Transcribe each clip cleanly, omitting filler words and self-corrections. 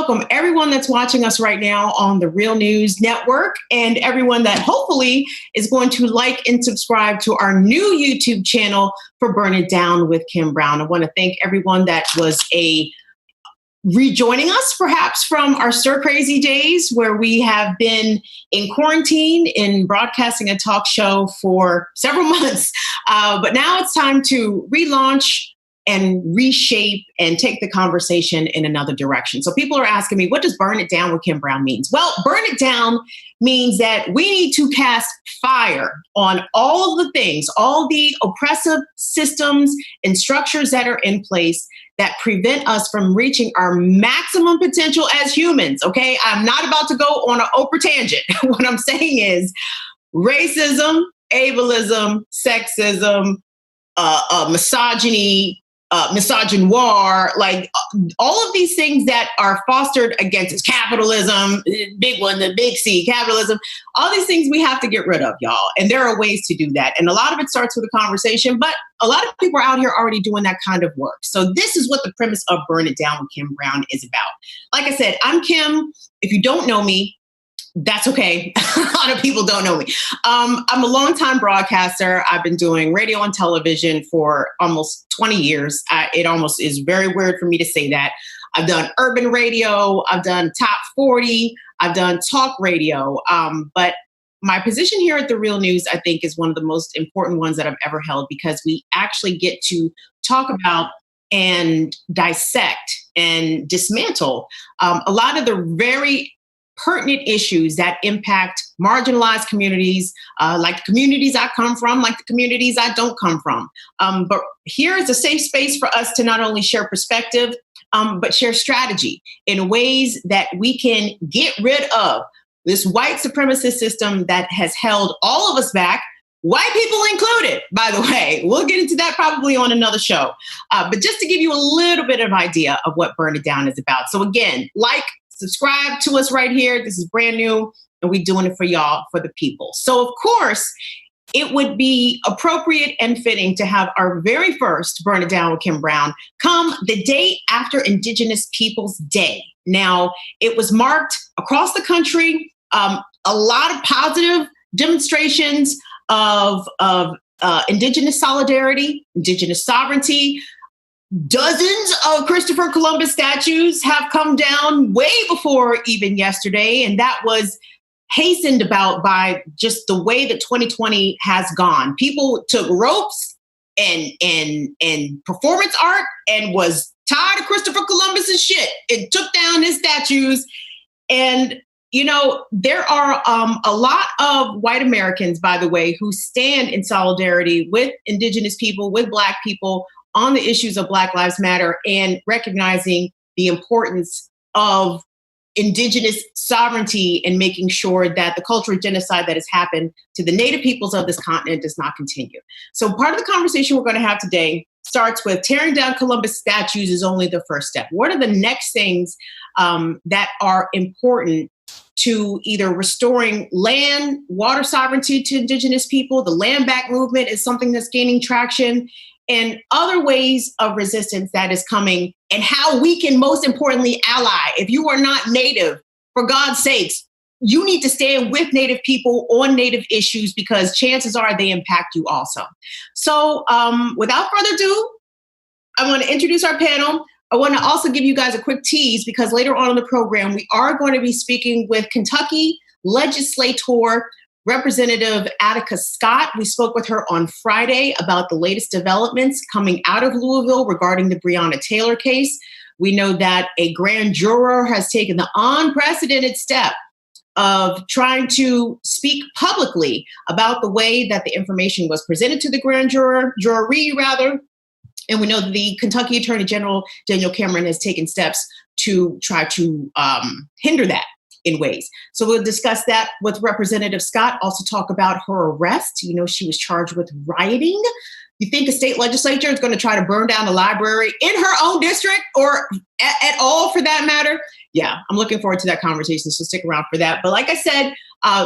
welcome everyone that's watching us right now on the Real News Network and everyone that hopefully is going to like and subscribe to our new YouTube channel for Burn It Down with Kim Brown. I want to thank everyone that was rejoining us perhaps from our stir crazy days where we have been in quarantine in broadcasting a talk show for several months. But now it's time to relaunch and reshape and take the conversation in another direction. So people are asking me, what does burn it down with Kim Brown means? Well, burn it down means that we need to cast fire on all of the things, all the oppressive systems and structures that are in place that prevent us from reaching our maximum potential as humans, okay? I'm not about to go on an Oprah tangent. What I'm saying is racism, ableism, sexism, misogyny, misogynoir, like all of these things that are fostered against capitalism, big one, the big C, capitalism, all these things we have to get rid of, y'all. And there are ways to do that. And a lot of it starts with a conversation, but a lot of people are out here already doing that kind of work. So this is what the premise of Burn It Down with Kim Brown is about. Like I said, I'm Kim. If you don't know me, that's okay. A lot of people don't know me. I'm a longtime broadcaster. I've been doing radio and television for almost 20 years. It almost is very weird for me to say that. I've done urban radio. I've done top 40. I've done talk radio. But my position here at The Real News, I think, is one of the most important ones that I've ever held because we actually get to talk about and dissect and dismantle a lot of the very pertinent issues that impact marginalized communities, like the communities I come from, like the communities I don't come from. But here is a safe space for us to not only share perspective, but share strategy in ways that we can get rid of this white supremacist system that has held all of us back, white people included, by the way. We'll get into that probably on another show. But just to give you a little bit of idea of what Burn It Down is about. So again, subscribe to us right here. This is brand new, and we're doing it for y'all, for the people. So, of course, it would be appropriate and fitting to have our very first Burn It Down with Kim Brown come the day after Indigenous Peoples Day. Now, it was marked across the country, a lot of positive demonstrations of Indigenous solidarity, Indigenous sovereignty. Dozens of Christopher Columbus statues have come down way before even yesterday, and that was hastened about by just the way that 2020 has gone. People took ropes and performance art and was tired of Christopher Columbus's shit. It took down his statues. And, you know, there are a lot of white Americans, by the way, who stand in solidarity with Indigenous people, with Black people, on the issues of Black Lives Matter and recognizing the importance of Indigenous sovereignty and making sure that the cultural genocide that has happened to the Native peoples of this continent does not continue. So part of the conversation we're going to have today starts with tearing down Columbus statues is only the first step. What are the next things that are important to either restoring land, water sovereignty to Indigenous people? The land back movement is something that's gaining traction, and other ways of resistance that is coming, and how we can most importantly ally. If you are not Native, for God's sakes, you need to stand with Native people on Native issues because chances are they impact you also. So without further ado, I want to introduce our panel. I want to also give you guys a quick tease because later on in the program, we are going to be speaking with Kentucky legislator Representative Attica Scott. We spoke with her on Friday about the latest developments coming out of Louisville regarding the Breonna Taylor case. We know that a grand juror has taken the unprecedented step of trying to speak publicly about the way that the information was presented to the grand jury rather. And we know that the Kentucky Attorney General, Daniel Cameron, has taken steps to try to hinder that in ways. So we'll discuss that with Representative Scott, also talk about her arrest. You know, she was charged with rioting. You think a state legislature is going to try to burn down the library in her own district or at all for that matter? Yeah, I'm looking forward to that conversation, so stick around for that. But like I said,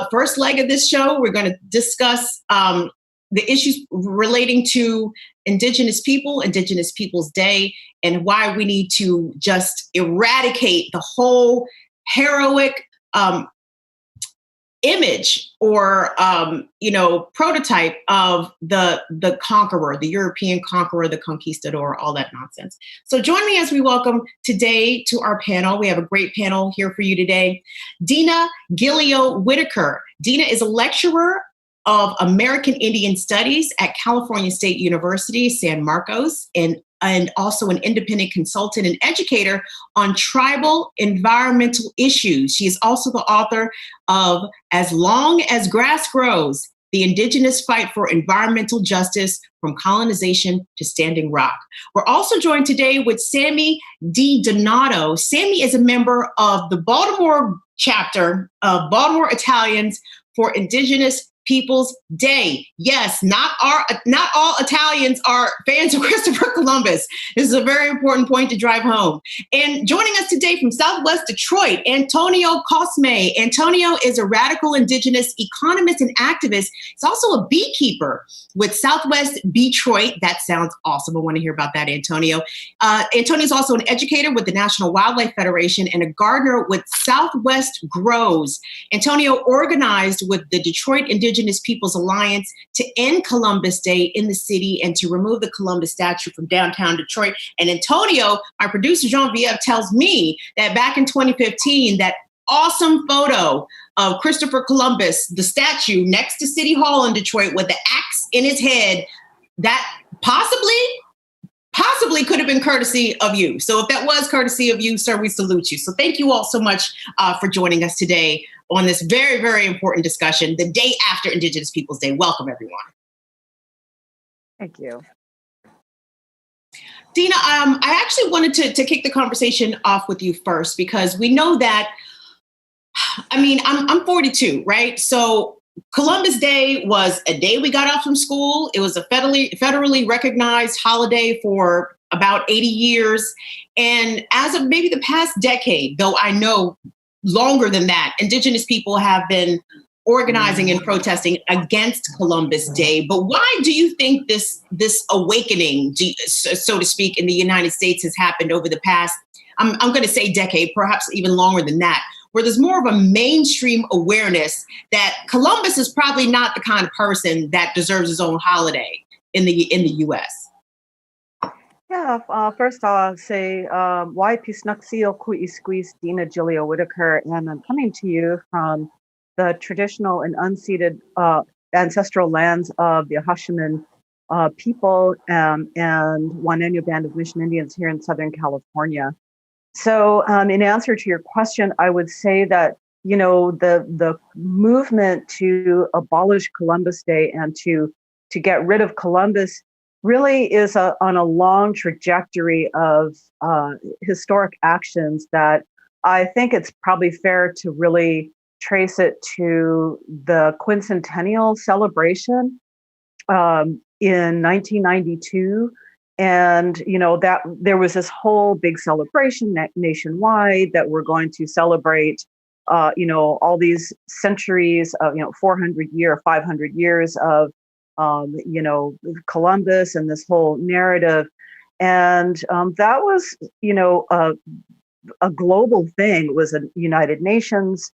first leg of this show, we're going to discuss the issues relating to Indigenous people, Indigenous Peoples Day, and why we need to just eradicate the whole heroic image or prototype of the conqueror, the European conqueror, the conquistador, all that nonsense. So join me as we welcome today to our panel. We have a great panel here for you today. Dina Gilio-Whitaker. Dina is a lecturer of American Indian Studies at California State University, San Marcos, and also an independent consultant and educator on tribal environmental issues. She is also the author of As Long as Grass Grows, The Indigenous Fight for Environmental Justice from Colonization to Standing Rock. We're also joined today with Sammy Donato. Sammy is a member of the Baltimore chapter of Baltimore Italians for Indigenous Peoples Day. Yes, not all Italians are fans of Christopher Columbus. This is a very important point to drive home. And joining us today from Southwest Detroit, Antonio Cosme. Antonio is a radical Indigenous economist and activist. He's also a beekeeper with Southwest Detroit. That sounds awesome. I want to hear about that, Antonio. Antonio is also an educator with the National Wildlife Federation and a gardener with Southwest Grows. Antonio organized with the Detroit Indigenous Peoples Alliance to end Columbus Day in the city and to remove the Columbus statue from downtown Detroit. And Antonio, my producer Jean-Vieve, tells me that back in 2015, that awesome photo of Christopher Columbus, the statue next to City Hall in Detroit with the axe in his head, that possibly could have been courtesy of you. So if that was courtesy of you, sir, we salute you. So thank you all so much for joining us today on this very, very important discussion, the day after Indigenous Peoples Day. Welcome, everyone. Thank you. Dina, I actually wanted to kick the conversation off with you first, because we know that, I'm 42, right? So Columbus Day was a day we got off from school. It was a federally recognized holiday for about 80 years. And as of maybe the past decade, though I know longer than that, Indigenous people have been organizing and protesting against Columbus Day. But why do you think this awakening, so to speak, in the United States has happened over the past, I'm going to say decade, perhaps even longer than that, where there's more of a mainstream awareness that Columbus is probably not the kind of person that deserves his own holiday in the U.S.? Yeah, first I'll say, why Pisnaxio Kui Squeeze Dina Gilio-Whitaker, and I'm coming to you from the traditional and unceded ancestral lands of the Hashiman people and Wanenu Band of Mission Indians here in Southern California. So in answer to your question, I would say that, the movement to abolish Columbus Day and to get rid of Columbus really is on a long trajectory of historic actions that I think it's probably fair to really trace it to the quincentennial celebration in 1992. And, that there was this whole big celebration nationwide that we're going to celebrate, all these centuries of, 500 years of, Columbus and this whole narrative. And that was, a global thing. It was a United Nations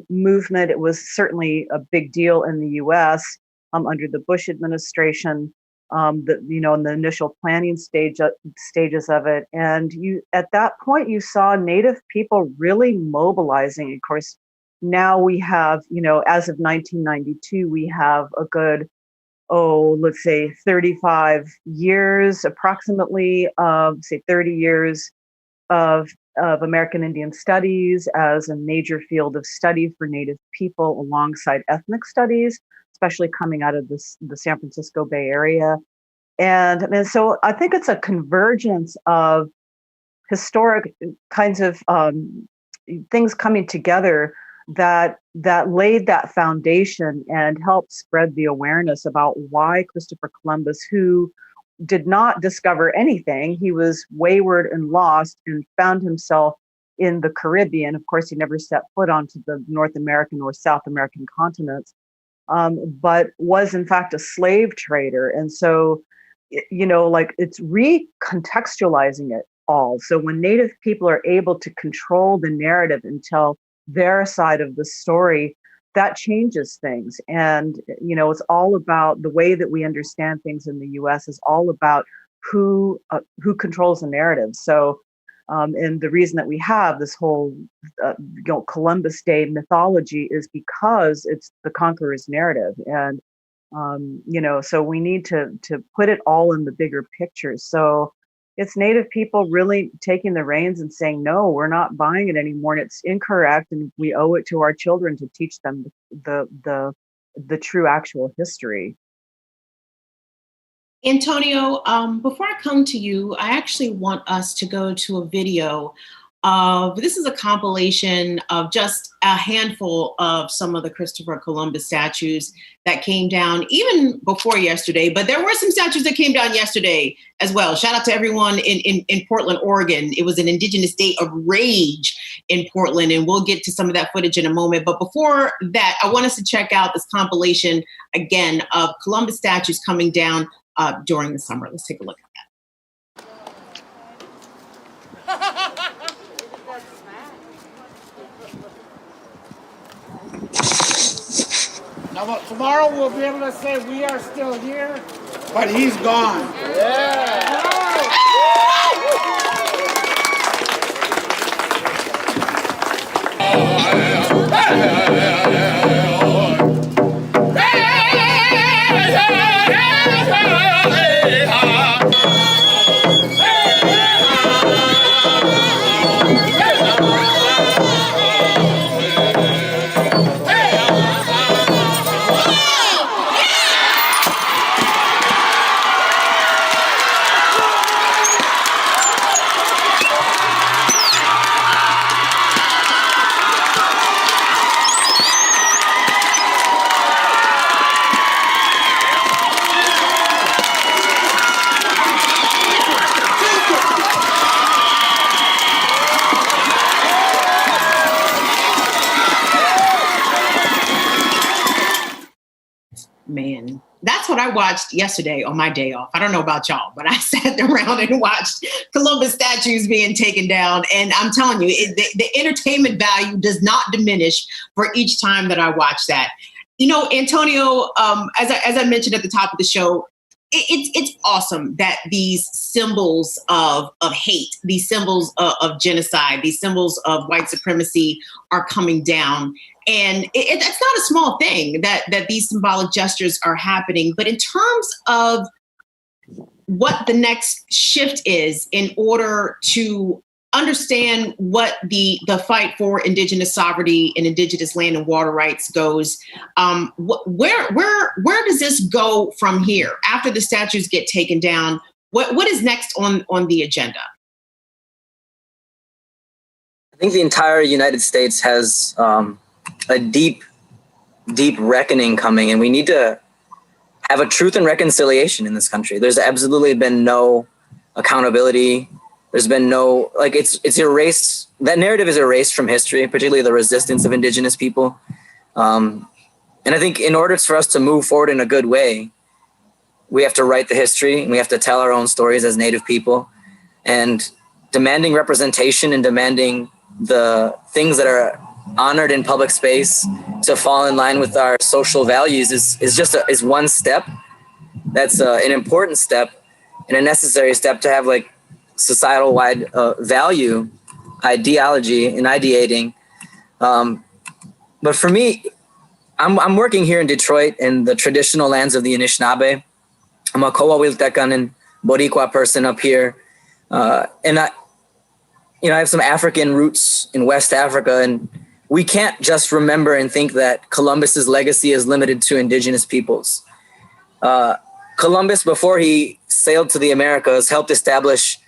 movement. It was certainly a big deal in the U.S. Under the Bush administration, in the initial planning stages of it. And at that point, you saw Native people really mobilizing. Of course, now we have, as of 1992, we have a good, let's say 35 years, approximately, 30 years of American Indian studies as a major field of study for Native people alongside ethnic studies, especially coming out of the San Francisco Bay Area. And so I think it's a convergence of historic kinds of things coming together that laid that foundation and helped spread the awareness about why Christopher Columbus, who did not discover anything, he was wayward and lost and found himself in the Caribbean. Of course, he never set foot onto the North American or South American continents, but was in fact a slave trader. And so, like it's recontextualizing it all. So when Native people are able to control the narrative and tell their side of the story, that changes things. And, it's all about the way that we understand things in the US is all about who controls the narrative. So, and the reason that we have this whole, Columbus Day mythology is because it's the conqueror's narrative. And, so we need to put it all in the bigger picture. So it's Native people really taking the reins and saying, no, we're not buying it anymore. And it's incorrect. And we owe it to our children to teach them the true actual history. Antonio, before I come to you, I actually want us to go to a video of, this is a compilation of just a handful of some of the Christopher Columbus statues that came down even before yesterday, but there were some statues that came down yesterday as well. Shout out to everyone in Portland, Oregon. It was an Indigenous Day of Rage in Portland, and we'll get to some of that footage in a moment. But before that, I want us to check out this compilation again of Columbus statues coming down during the summer. Let's take a look at that. Now, tomorrow we'll be able to say we are still here, but he's gone. Yeah. Man, that's what I watched yesterday on my day off. I don't know about y'all, but I sat around and watched Columbus statues being taken down. And I'm telling you, the entertainment value does not diminish for each time that I watch that. Antonio, as I mentioned at the top of the show, it's awesome that these symbols of hate, these symbols of genocide, these symbols of white supremacy are coming down. And that's not a small thing that these symbolic gestures are happening. But in terms of what the next shift is in order to understand what the fight for Indigenous sovereignty and Indigenous land and water rights goes, where does this go from here after the statues get taken down? What is next on the agenda? I think the entire United States has a deep reckoning coming, and we need to have a truth and reconciliation in this country. There's absolutely been no accountability. There's been no, it's erased. That narrative is erased from history, particularly the resistance of Indigenous people. And I think in order for us to move forward in a good way, we have to write the history, and we have to tell our own stories as Native people, and demanding representation and demanding the things that are honored in public space to fall in line with our social values is one step. That's an important step and a necessary step to have societal wide value, ideology, and ideating. But for me, I'm working here in Detroit in the traditional lands of the Anishinaabe. I'm a Coahuiltecan and Boricua person up here, and I have some African roots in West Africa, and we can't just remember and think that Columbus's legacy is limited to Indigenous peoples. Columbus, before he sailed to the Americas, helped establish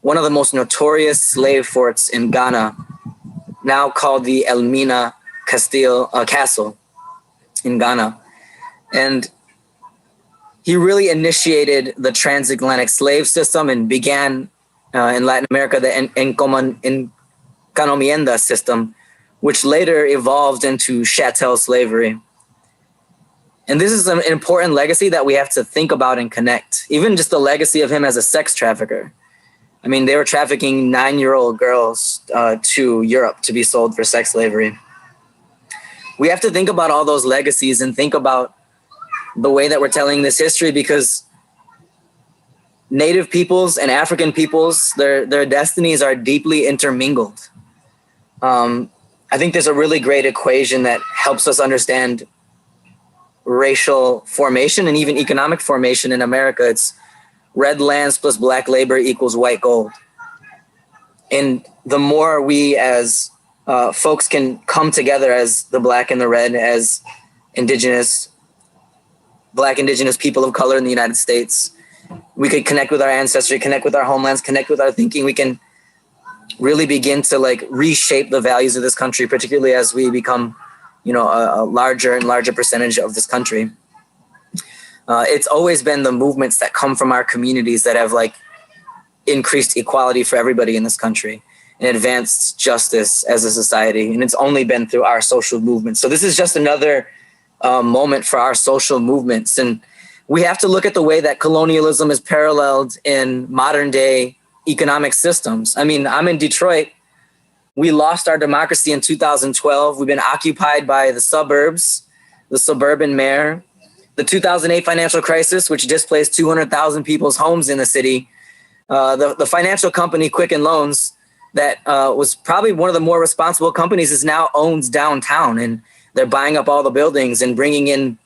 one of the most notorious slave forts in Ghana, now called the Elmina Castle in Ghana. And he really initiated the transatlantic slave system and began in Latin America the encomienda system, which later evolved into chattel slavery. And this is an important legacy that we have to think about and connect. Even just the legacy of him as a sex trafficker. I mean, they were trafficking 9-year-old girls to Europe to be sold for sex slavery. We have to think about all those legacies and think about the way that we're telling this history, because Native peoples and African peoples, their destinies are deeply intermingled. I think there's a really great equation that helps us understand racial formation and even economic formation in America. It's red lands plus black labor equals white gold. And the more we as folks can come together as the black and the red, as black indigenous people of color in the United States, we could connect with our ancestry, connect with our homelands, connect with our thinking. We can really begin to like reshape the values of this country, particularly as we become, a larger and larger percentage of this country. It's always been the movements that come from our communities that have like increased equality for everybody in this country and advanced justice as a society. And it's only been through our social movements. So this is just another moment for our social movements. And we have to look at the way that colonialism is paralleled in modern day economic systems. I mean, I'm in Detroit. We lost our democracy in 2012. We've been occupied by the suburbs, the suburban mayor. The 2008 financial crisis, which displaced 200,000 people's homes in the city. The financial company Quicken Loans, that was probably one of the more responsible companies, is now owns downtown, and they're buying up all the buildings and bringing in,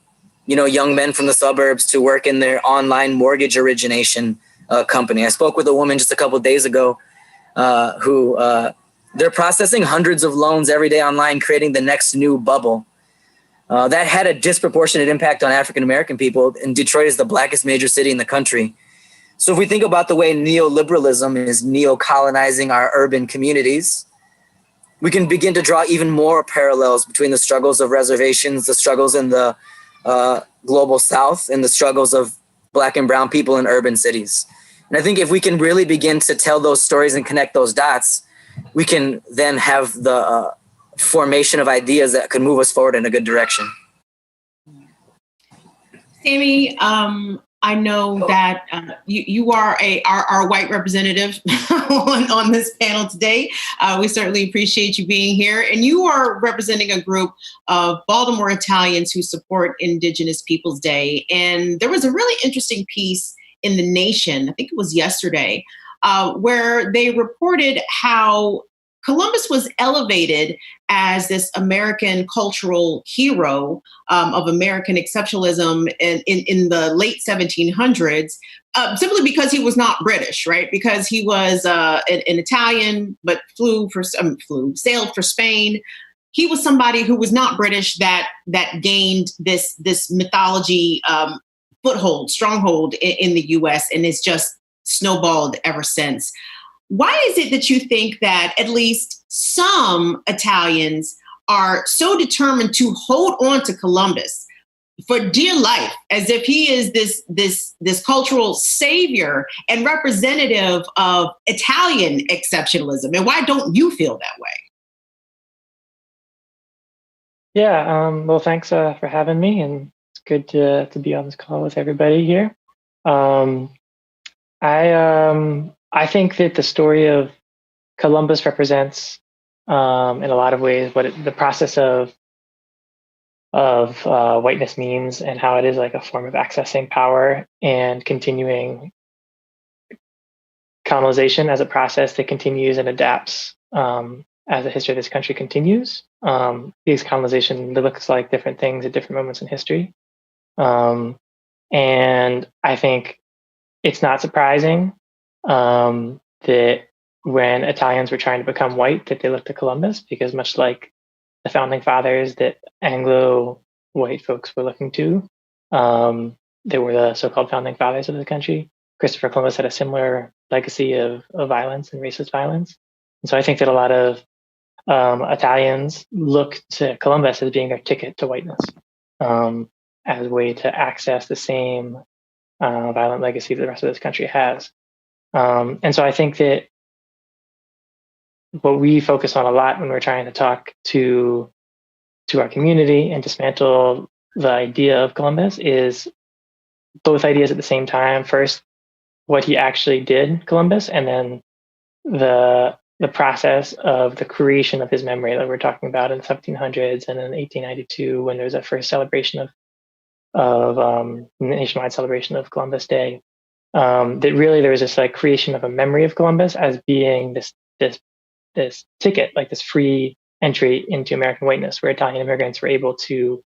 young men from the suburbs to work in their online mortgage origination company. I spoke with a woman just a couple of days ago who they're processing hundreds of loans every day online, creating the next new bubble. That had a disproportionate impact on African-American people, and Detroit is the blackest major city in the country. So if we think about the way neoliberalism is neo-colonizing our urban communities, we can begin to draw even more parallels between the struggles of reservations, the struggles in the global South, and the struggles of Black and brown people in urban cities. And I think if we can really begin to tell those stories and connect those dots, we can then have the formation of ideas that could move us forward in a good direction. Sammy, I know that you are our white representative on this panel today. We certainly appreciate you being here. And you are representing a group of Baltimore Italians who support Indigenous Peoples Day. And there was a really interesting piece in The Nation, I think it was yesterday, where they reported how Columbus was elevated as this American cultural hero of American exceptionalism in the late 1700s, simply because he was not British, right? Because he was an Italian, but sailed for Spain. He was somebody who was not British that gained this mythology stronghold in the U.S. and it's just snowballed ever since. Why is it that you think that at least some Italians are so determined to hold on to Columbus for dear life, as if he is this cultural savior and representative of Italian exceptionalism? And why don't you feel that way? Yeah, well, thanks for having me, and it's good to be on this call with everybody here. I think that the story of Columbus represents, in a lot of ways, the process of whiteness means, and how it is like a form of accessing power and continuing colonization as a process that continues and adapts as the history of this country continues. These colonization looks like different things at different moments in history. And I think it's not surprising that when Italians were trying to become white, that they looked to Columbus, because much like the founding fathers that Anglo-white folks were looking to, they were the so-called founding fathers of the country. Christopher Columbus had a similar legacy of violence and racist violence. And so I think that a lot of Italians look to Columbus as being their ticket to whiteness, as a way to access the same violent legacy that the rest of this country has. And so I think that what we focus on a lot when we're trying to talk to our community and dismantle the idea of Columbus is both ideas at the same time. First, what he actually did, Columbus, and then the process of the creation of his memory that we're talking about in the 1700s and in 1892 when there's a first celebration of nationwide celebration of Columbus Day. That really there was this like creation of a memory of Columbus as being this ticket, like this free entry into American whiteness, where Italian immigrants were able to,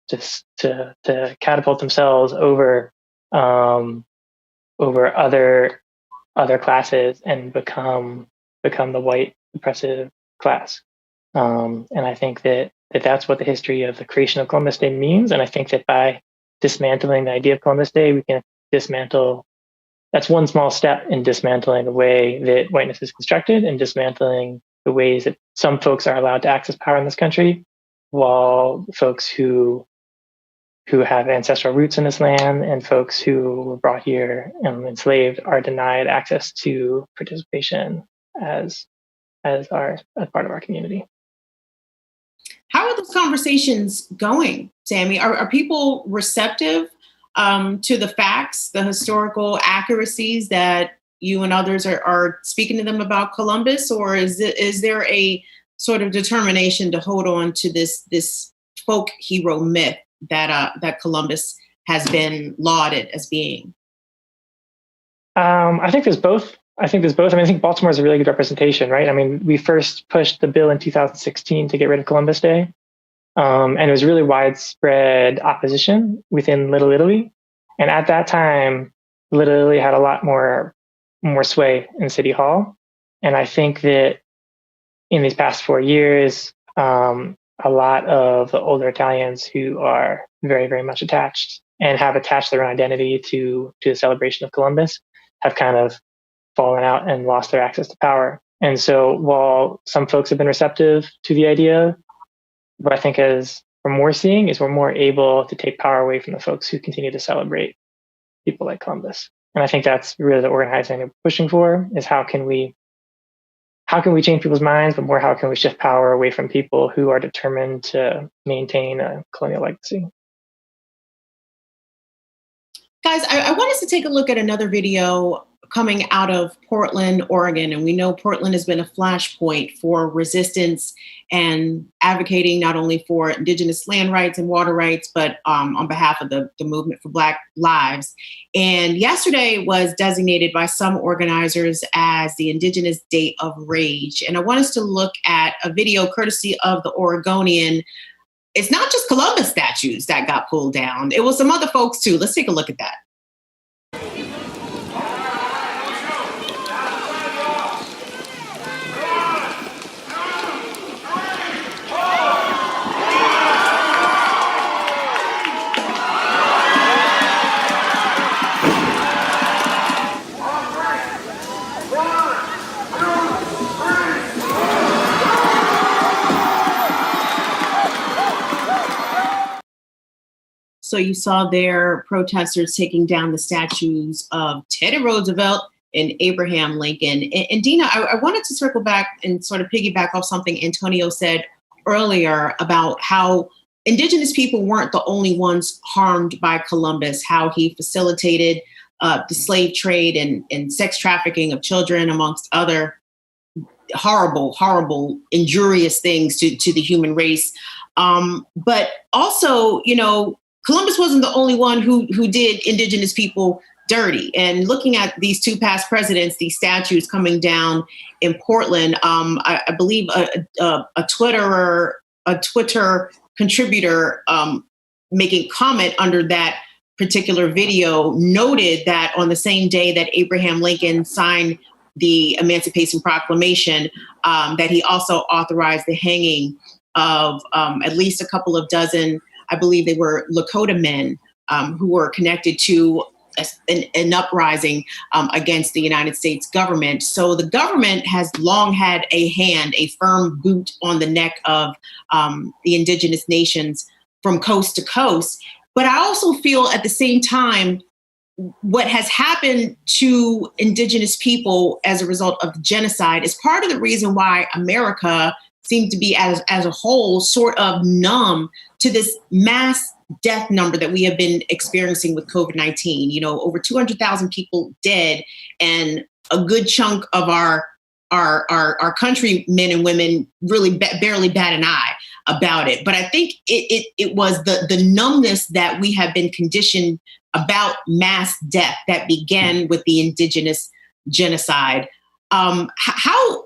just to catapult themselves over other classes and become the white oppressive class. And I think that's what the history of the creation of Columbus Day means. And I think that by dismantling the idea of Columbus Day, we can dismantle. That's one small step in dismantling the way that whiteness is constructed and dismantling the ways that some folks are allowed to access power in this country, while folks who have ancestral roots in this land and folks who were brought here and enslaved are denied access to participation as part of our community. How are those conversations going, Sammy? Are people receptive to the facts, the historical accuracies that you and others are speaking to them about Columbus, or is there a sort of determination to hold on to this folk hero myth that Columbus has been lauded as being? I think there's both. I think Baltimore is a really good representation, right? I mean, we first pushed the bill in 2016 to get rid of Columbus Day. And it was really widespread opposition within Little Italy. And at that time, Little Italy had a lot more sway in City Hall. And I think that in these past 4 years, a lot of the older Italians who are very, very much attached and have attached their own identity to the celebration of Columbus have kind of fallen out and lost their access to power. And so while some folks have been receptive to the idea, what I think is we're more seeing is we're more able to take power away from the folks who continue to celebrate people like Columbus. And I think that's really the organizing we're pushing for, is how can we change people's minds, but more how can we shift power away from people who are determined to maintain a colonial legacy. Guys, I want us to take a look at another video coming out of Portland, Oregon. And we know Portland has been a flashpoint for resistance and advocating not only for Indigenous land rights and water rights, but on behalf of the movement for Black lives. And yesterday was designated by some organizers as the Indigenous Day of Rage. And I want us to look at a video courtesy of the Oregonian. It's not just Columbus statues that got pulled down. It was some other folks too. Let's take a look at that. So you saw there protesters taking down the statues of Teddy Roosevelt and Abraham Lincoln. And Dina, I wanted to circle back and sort of piggyback off something Antonio said earlier about how Indigenous people weren't the only ones harmed by Columbus, how he facilitated the slave trade and sex trafficking of children, amongst other horrible, horrible, injurious things to the human race. But also, Columbus wasn't the only one who did Indigenous people dirty. And looking at these two past presidents, these statues coming down in Portland, I believe a Twitter contributor making comment under that particular video noted that on the same day that Abraham Lincoln signed the Emancipation Proclamation, that he also authorized the hanging of at least a couple of dozen, I believe they were Lakota men who were connected to an uprising against the United States government. So the government has long had a firm boot on the neck of the Indigenous nations from coast to coast. But I also feel at the same time, what has happened to Indigenous people as a result of genocide is part of the reason why America seem to be as a whole sort of numb to this mass death number that we have been experiencing with COVID-19. You know, over 200,000 people dead, and a good chunk of our countrymen and women really barely bat an eye about it. But I think it was the numbness that we have been conditioned about mass death that began with the Indigenous genocide. How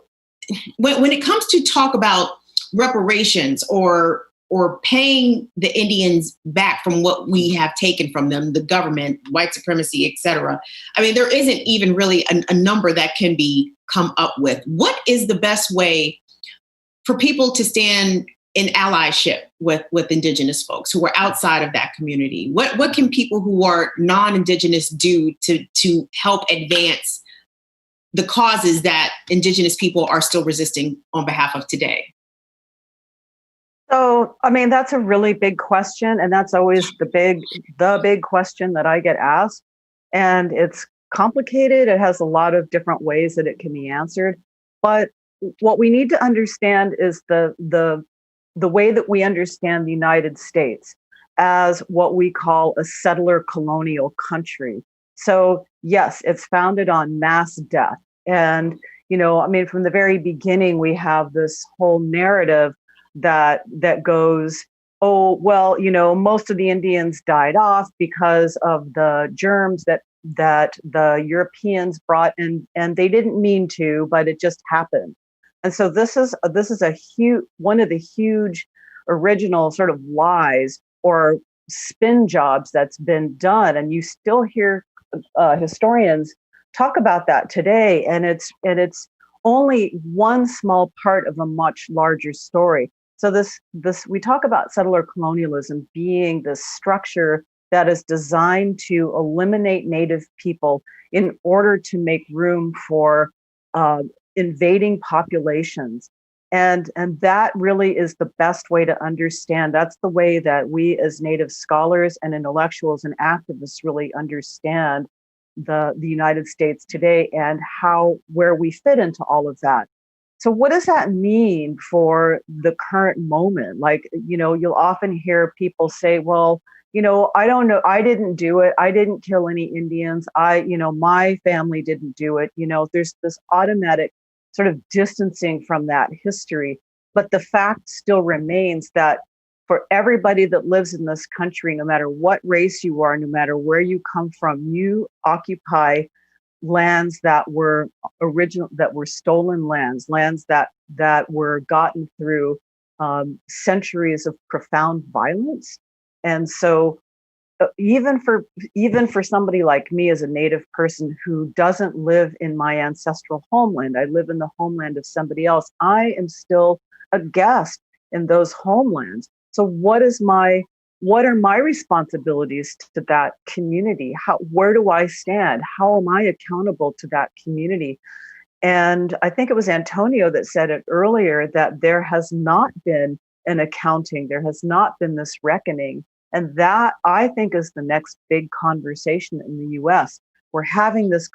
when it comes to talk about reparations or paying the Indians back from what we have taken from them, the government, white supremacy, et cetera, I mean, there isn't even really a number that can be come up with. What is the best way for people to stand in allyship with Indigenous folks who are outside of that community? What can people who are non-Indigenous do to help advance the causes that Indigenous people are still resisting on behalf of today? So, I mean, that's a really big question, and that's always the big question that I get asked. And it's complicated. It has a lot of different ways that it can be answered. But what we need to understand is the way that we understand the United States as what we call a settler colonial country. So yes, it's founded on mass death. And, you know, I mean, from the very beginning, we have this whole narrative that goes, oh, well, you know, most of the Indians died off because of the germs that the Europeans brought in, and they didn't mean to, but it just happened. And so this is a huge one of the huge original sort of lies or spin jobs that's been done, and you still hear historians talk about that today, and it's only one small part of a much larger story. So this we talk about settler colonialism being this structure that is designed to eliminate Native people in order to make room for invading populations. And that really is the best way to understand. That's the way that we as Native scholars and intellectuals and activists really understand the United States today and where we fit into all of that. So what does that mean for the current moment? Like, you know, you'll often hear people say, well, you know, I don't know, I didn't do it. I didn't kill any Indians. My family didn't do it. You know, there's this automatic sort of distancing from that history. But the fact still remains that for everybody that lives in this country, no matter what race you are, no matter where you come from, you occupy lands that were stolen lands that were gotten through centuries of profound violence. And so even for somebody like me as a Native person who doesn't live in my ancestral homeland, I live in the homeland of somebody else, I am still a guest in those homelands. So what are my responsibilities to that community? Where do I stand? How am I accountable to that community? And I think it was Antonio that said it earlier, that there has not been an accounting, there has not been this reckoning. And that, I think, is the next big conversation in the US. We're having this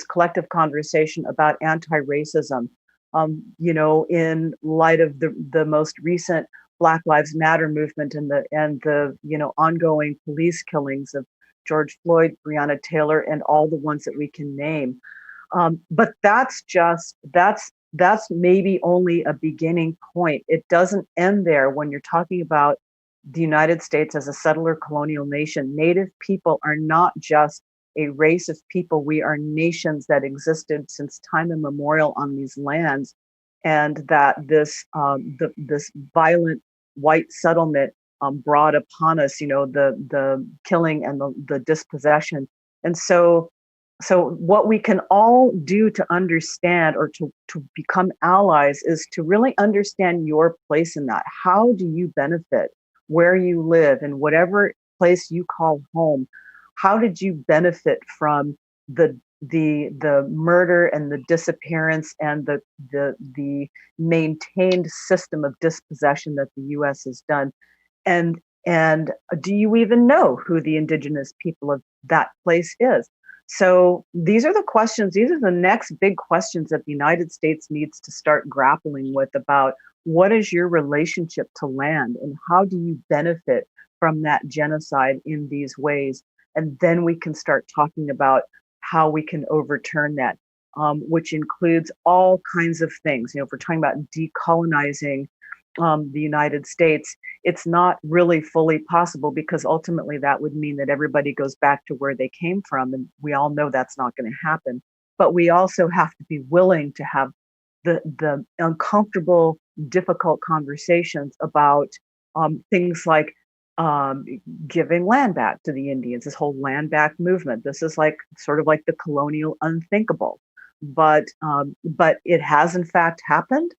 collective conversation about anti-racism, in light of the most recent Black Lives Matter movement and the ongoing police killings of George Floyd, Brianna Taylor, and all the ones that we can name. But that's maybe only a beginning point. It doesn't end there. When you're talking about the United States as a settler colonial nation, Native people are not just a race of people. We are nations that existed since time immemorial on these lands, and that this violent white settlement brought upon us, the killing and the dispossession. And so what we can all do to understand or to become allies is to really understand your place in that. How do you benefit where you live in whatever place you call home? How did you benefit from the murder and the disappearance and the maintained system of dispossession that the U.S. has done? And do you even know who the Indigenous people of that place is? So these are the questions. These are the next big questions that the United States needs to start grappling with, about what is your relationship to land, and how do you benefit from that genocide in these ways? And then we can start talking about how we can overturn that, which includes all kinds of things. If we're talking about decolonizing the United States, it's not really fully possible, because ultimately that would mean that everybody goes back to where they came from. And we all know that's not going to happen. But we also have to be willing to have the uncomfortable, difficult conversations about things like giving land back to the Indians, this whole land back movement. This is like sort of like the colonial unthinkable, but it has in fact happened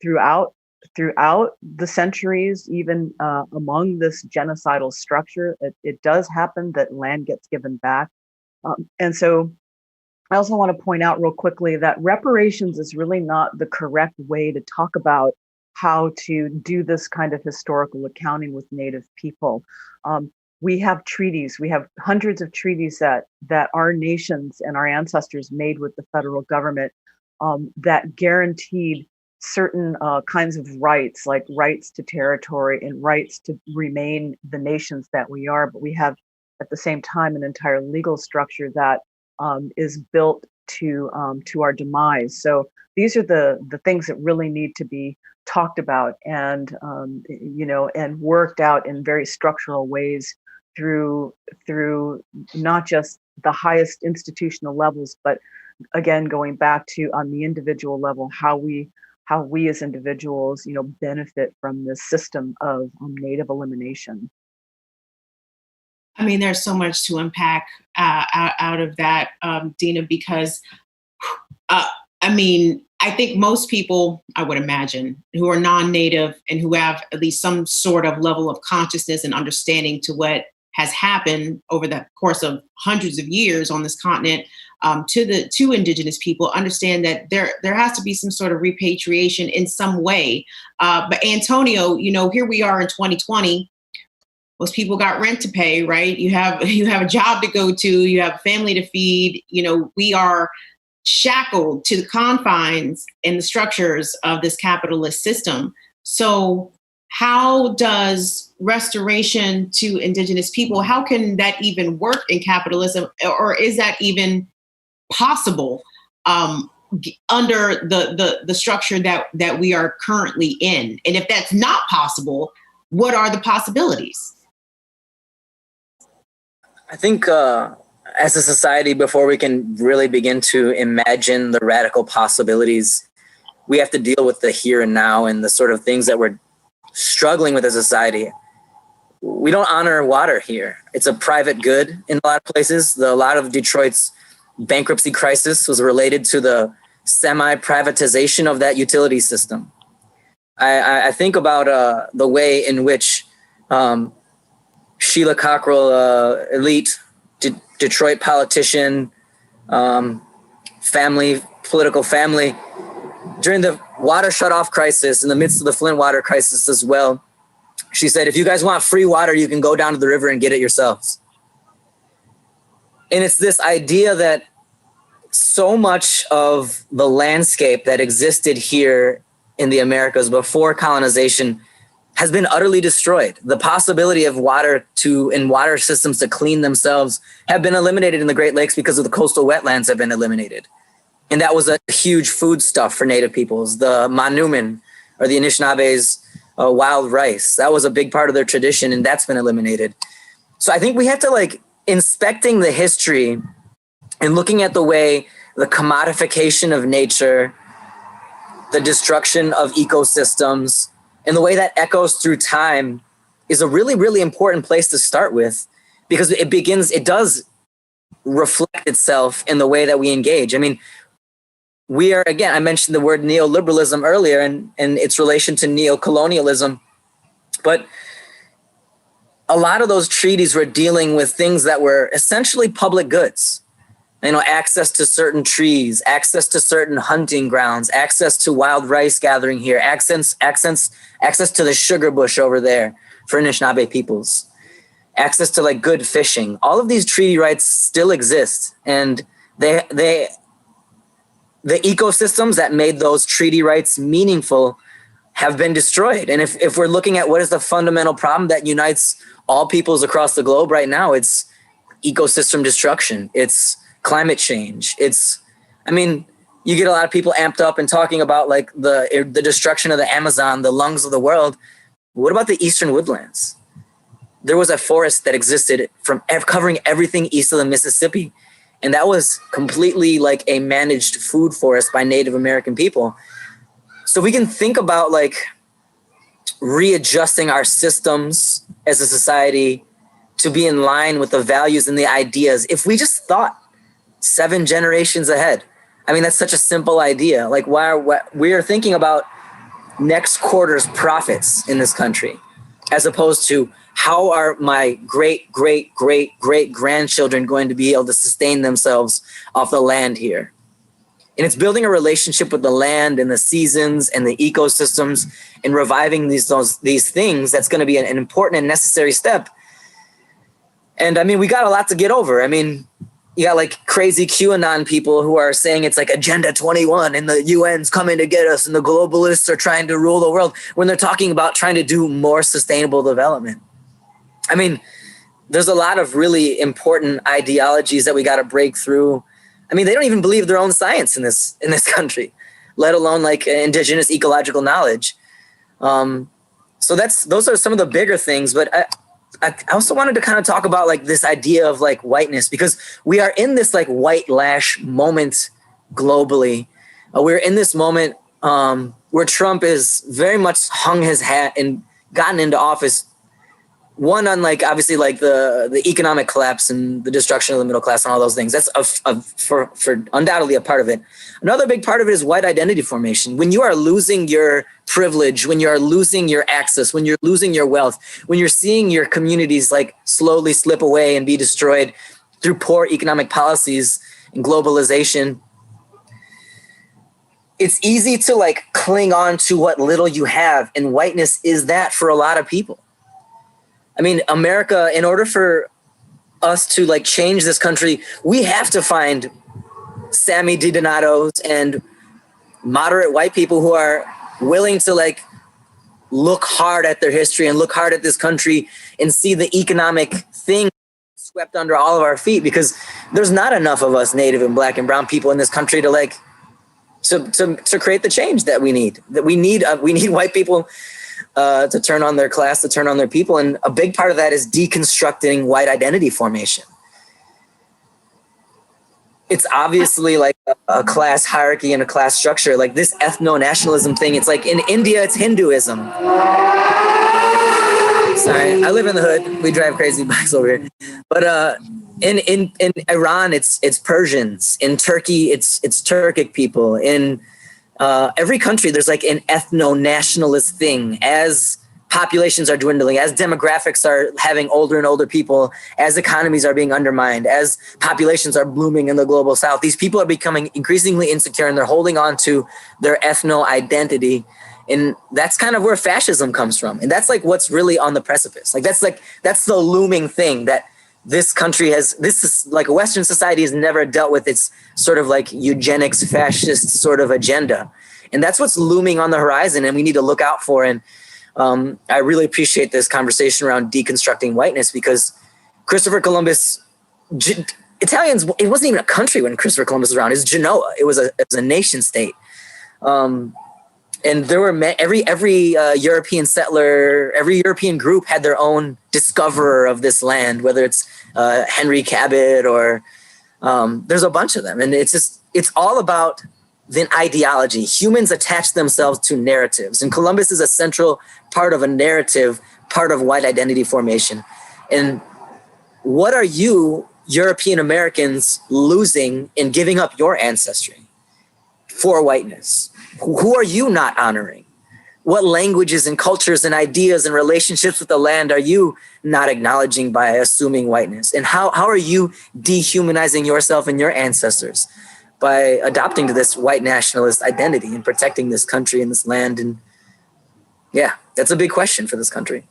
throughout the centuries, even among this genocidal structure. It does happen that land gets given back, and so I also want to point out real quickly that reparations is really not the correct way to talk about how to do this kind of historical accounting with Native people. We have treaties. We have hundreds of treaties that our nations and our ancestors made with the federal government that guaranteed certain kinds of rights, like rights to territory and rights to remain the nations that we are. But we have, at the same time, an entire legal structure that is built to our demise. So these are the things that really need to be talked about and and worked out in very structural ways through not just the highest institutional levels, but again, going back to on the individual level, how we as individuals benefit from this system of Native elimination. I mean, there's so much to unpack out of that, Dina, because I think most people, I would imagine, who are non-Native and who have at least some sort of level of consciousness and understanding to what has happened over the course of hundreds of years on this continent to Indigenous people, understand that there has to be some sort of repatriation in some way. But Antonio, here we are in 2020. Most people got rent to pay, right? You have a job to go to, you have a family to feed. We are shackled to the confines and the structures of this capitalist system. So how does restoration to Indigenous people, how can that even work in capitalism? Or is that even possible under the structure that we are currently in? And if that's not possible, what are the possibilities? I think as a society, before we can really begin to imagine the radical possibilities, we have to deal with the here and now and the sort of things that we're struggling with as a society. We don't honor water here. It's a private good in a lot of places. A lot of Detroit's bankruptcy crisis was related to the semi-privatization of that utility system. I think about the way in which Sheila Cockrell, elite Detroit politician, political family, during the water shutoff crisis, in the midst of the Flint water crisis as well, she said, if you guys want free water, you can go down to the river and get it yourselves. And it's this idea that so much of the landscape that existed here in the Americas before colonization has been utterly destroyed. The possibility of water systems to clean themselves have been eliminated in the Great Lakes because of the coastal wetlands have been eliminated. And that was a huge foodstuff for Native peoples. The Manumin, or the Anishinaabes, wild rice, that was a big part of their tradition, and that's been eliminated. So I think we have to, inspecting the history and looking at the way the commodification of nature, the destruction of ecosystems, and the way that echoes through time is a really, really important place to start with, because it does reflect itself in the way that we engage. I mean, we are, again, I mentioned the word neoliberalism earlier and its relation to neocolonialism, but a lot of those treaties were dealing with things that were essentially public goods. Access to certain trees, access to certain hunting grounds, access to wild rice gathering here, access to the sugar bush over there for Anishinaabe peoples, access to good fishing. All of these treaty rights still exist, and the ecosystems that made those treaty rights meaningful have been destroyed. And if we're looking at what is the fundamental problem that unites all peoples across the globe right now, it's ecosystem destruction. It's climate change. You get a lot of people amped up and talking about like the destruction of the Amazon, the lungs of the world. What about the eastern woodlands? There was a forest that existed covering everything east of the Mississippi. And that was completely like a managed food forest by Native American people. So we can think about like readjusting our systems as a society to be in line with the values and the ideas. If we just thought 7 generations ahead, I mean, that's such a simple idea. Like we are thinking about next quarter's profits in this country, as opposed to how are my great, great, great, great grandchildren going to be able to sustain themselves off the land here? And it's building a relationship with the land and the seasons and the ecosystems and reviving these things that's going to be an important and necessary step. And I mean, we got a lot to get over. I mean, you got like crazy QAnon people who are saying it's like Agenda 21 and the UN's coming to get us and the globalists are trying to rule the world when they're talking about trying to do more sustainable development. I mean, there's a lot of really important ideologies that we got to break through. I mean, they don't even believe their own science in this country, let alone like indigenous ecological knowledge. So those are some of the bigger things. But I also wanted to kind of talk about like this idea of like whiteness, because we are in this like white lash moment globally. We're in this moment where Trump is very much hung his hat and gotten into office. One, on like obviously like the economic collapse and the destruction of the middle class and all those things. That's for undoubtedly a part of it. Another big part of it is white identity formation. When you are losing your privilege, when you are losing your access, when you're losing your wealth, when you're seeing your communities like slowly slip away and be destroyed through poor economic policies and globalization, it's easy to like cling on to what little you have. And whiteness is that for a lot of people. I mean, America, in order for us to like change this country, we have to find Sammy DiDonato's and moderate white people who are willing to like look hard at their history and look hard at this country and see the economic thing swept under all of our feet, because there's not enough of us Native and Black and brown people in this country to like to create the change that we need. That we need white people to turn on their class, to turn on their people. And a big part of that is deconstructing white identity formation. It's obviously like a class hierarchy and a class structure. Like this ethno-nationalism thing, it's like in India, it's Hinduism. Sorry, I live in the hood. We drive crazy bikes over here. But in Iran, it's Persians. In Turkey, it's Turkic people. In every country, there's like an ethno-nationalist thing. As populations are dwindling, as demographics are having older and older people, as economies are being undermined, as populations are blooming in the global south, these people are becoming increasingly insecure and they're holding on to their ethno-identity. And that's kind of where fascism comes from. And that's like what's really on the precipice. That's the looming thing that this country has. This is like a Western society has never dealt with its sort of like eugenics fascist sort of agenda. And that's what's looming on the horizon and we need to look out for. And I really appreciate this conversation around deconstructing whiteness, because Christopher Columbus, Italians, it wasn't even a country when Christopher Columbus was around. It was Genoa. It was a nation state. And there were every European settler, every European group had their own discoverer of this land, whether it's Henry Cabot or there's a bunch of them. And it's all about the ideology. Humans attach themselves to narratives, and Columbus is a central part of a narrative, part of white identity formation. And what are you, European Americans, losing in giving up your ancestry for whiteness? Who are you not honoring? What languages and cultures and ideas and relationships with the land are you not acknowledging by assuming whiteness? And how are you dehumanizing yourself and your ancestors by adopting to this white nationalist identity and protecting this country and this land? And yeah, that's a big question for this country.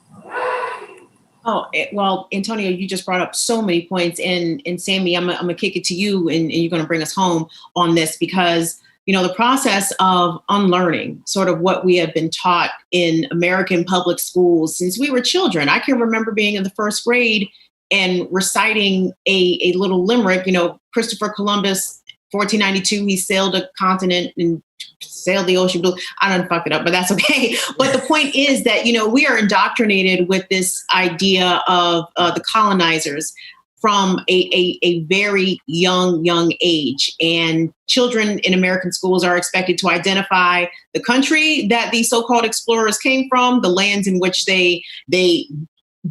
Oh, well, Antonio, you just brought up so many points. And Sammy, I'm going to kick it to you and you're going to bring us home on this, because the process of unlearning sort of what we have been taught in American public schools since we were children. I can remember being in the first grade and reciting a little limerick. Christopher Columbus, 1492, he sailed a continent and sailed the ocean blue. I don't fuck it up, but that's okay. But the point is that, we are indoctrinated with this idea of the colonizers from a very young age. And children in American schools are expected to identify the country that these so-called explorers came from, the lands in which they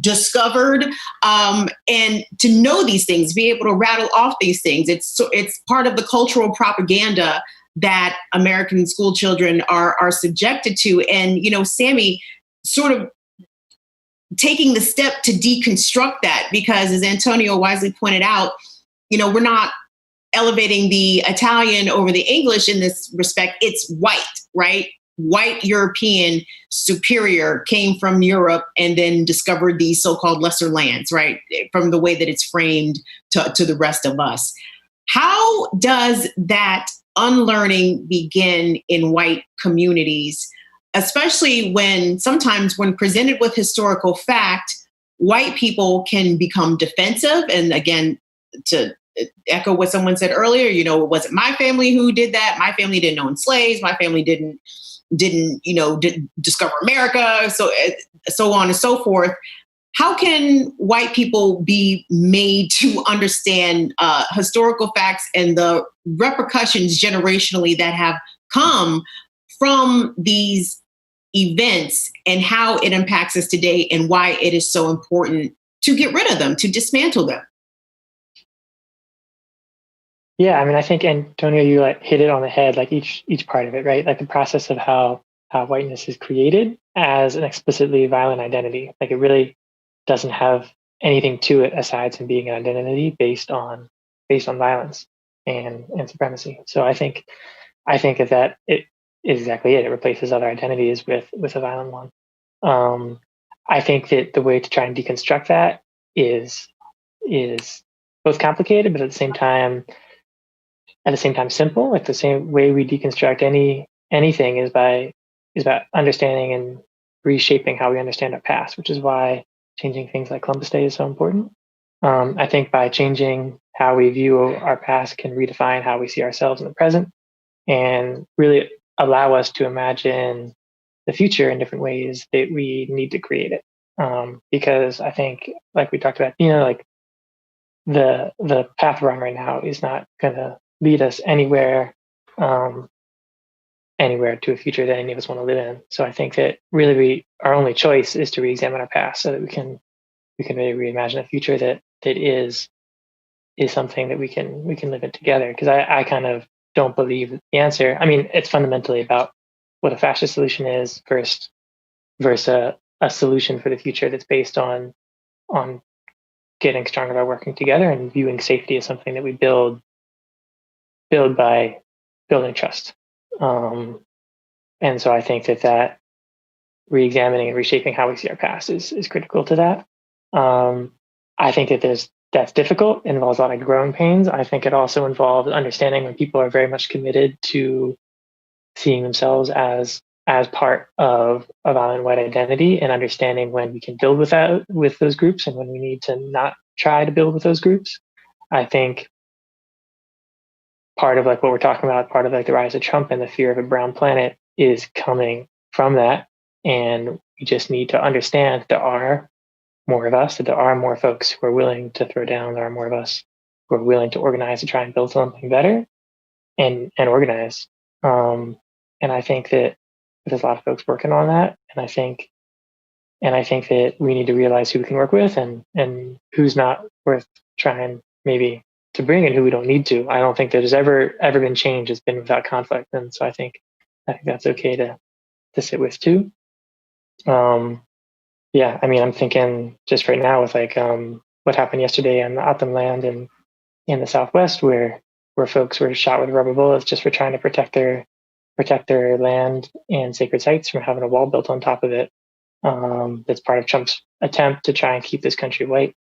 discovered, and to know these things, be able to rattle off these things. It's part of the cultural propaganda that American school children are subjected to. And, Sammy, sort of taking the step to deconstruct that, because as Antonio wisely pointed out, we're not elevating the Italian over the English in this respect. It's white, right? White European superior came from Europe and then discovered these so-called lesser lands, right? From the way that it's framed to the rest of us. How does that unlearning begin in white communities, especially when sometimes when presented with historical fact, white people can become defensive? And again, to echo what someone said earlier, it wasn't my family who did that. My family didn't own slaves. My family didn't discover America. So on and so forth. How can white people be made to understand historical facts and the repercussions generationally that have come from these events, and how it impacts us today, and why it is so important to get rid of them, to dismantle them? Yeah, I think, Antonio, you hit it on the head, each part of it, right? The process of how whiteness is created as an explicitly violent identity. It really doesn't have anything to it aside from being an identity based on violence and supremacy. So I think that it is exactly it. It replaces other identities with a violent one. I think that the way to try and deconstruct that is both complicated, but at the same time simple. The same way we deconstruct anything is about understanding and reshaping how we understand our past, which is why changing things like Columbus Day is so important. I think by changing how we view our past can redefine how we see ourselves in the present and really allow us to imagine the future in different ways that we need to create it. Because I think, like we talked about, the path we're on right now is not going to lead us anywhere to a future that any of us want to live in. So I think that really our only choice is to re-examine our past so that we can really reimagine a future that is something that we can live in together. Because I kind of don't believe the answer. It's fundamentally about what a fascist solution is versus a solution for the future that's based on getting stronger by working together and viewing safety as something that we build by building trust. And so I think that re-examining and reshaping how we see our past is critical to that. I think that that's difficult. It involves a lot of growing pains. I think it also involves understanding when people are very much committed to seeing themselves as part of a violent white identity, and understanding when we can build with those groups and when we need to not try to build with those groups. I think part of what we're talking about, part of the rise of Trump and the fear of a brown planet is coming from that. And we just need to understand that there are more of us, that there are more folks who are willing to throw down. There are more of us who are willing to organize to try and build something better and organize. And I think that there's a lot of folks working on that. And I think that we need to realize who we can work with and who's not worth trying maybe to bring and who we don't need to. I don't think there's ever been change that's been without conflict. And so I think that's okay to sit with too. Yeah, I'm thinking just right now with what happened yesterday on the Atam land in the Southwest, where folks were shot with rubber bullets just for trying to protect their land and sacred sites from having a wall built on top of it. That's part of Trump's attempt to try and keep this country white.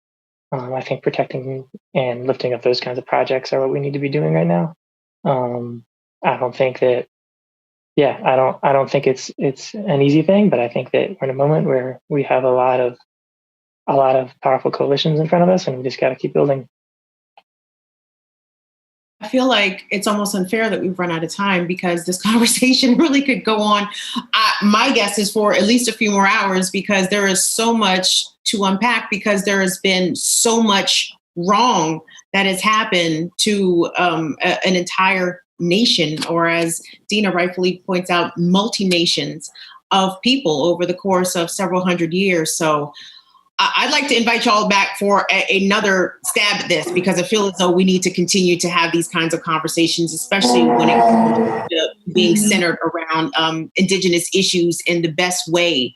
I think protecting and lifting up those kinds of projects are what we need to be doing right now. I don't think that, I don't think it's an easy thing, but I think that we're in a moment where we have a lot of powerful coalitions in front of us, and we just got to keep building. I feel like it's almost unfair that we've run out of time because this conversation really could go on. My guess is for at least a few more hours because there is so much to unpack because there has been so much wrong that has happened to an entire nation, or as Dina rightfully points out, multi-nations of people over the course of several hundred years. So I'd like to invite y'all back for another stab at this because I feel as though we need to continue to have these kinds of conversations, especially when it comes to being centered around Indigenous issues in the best way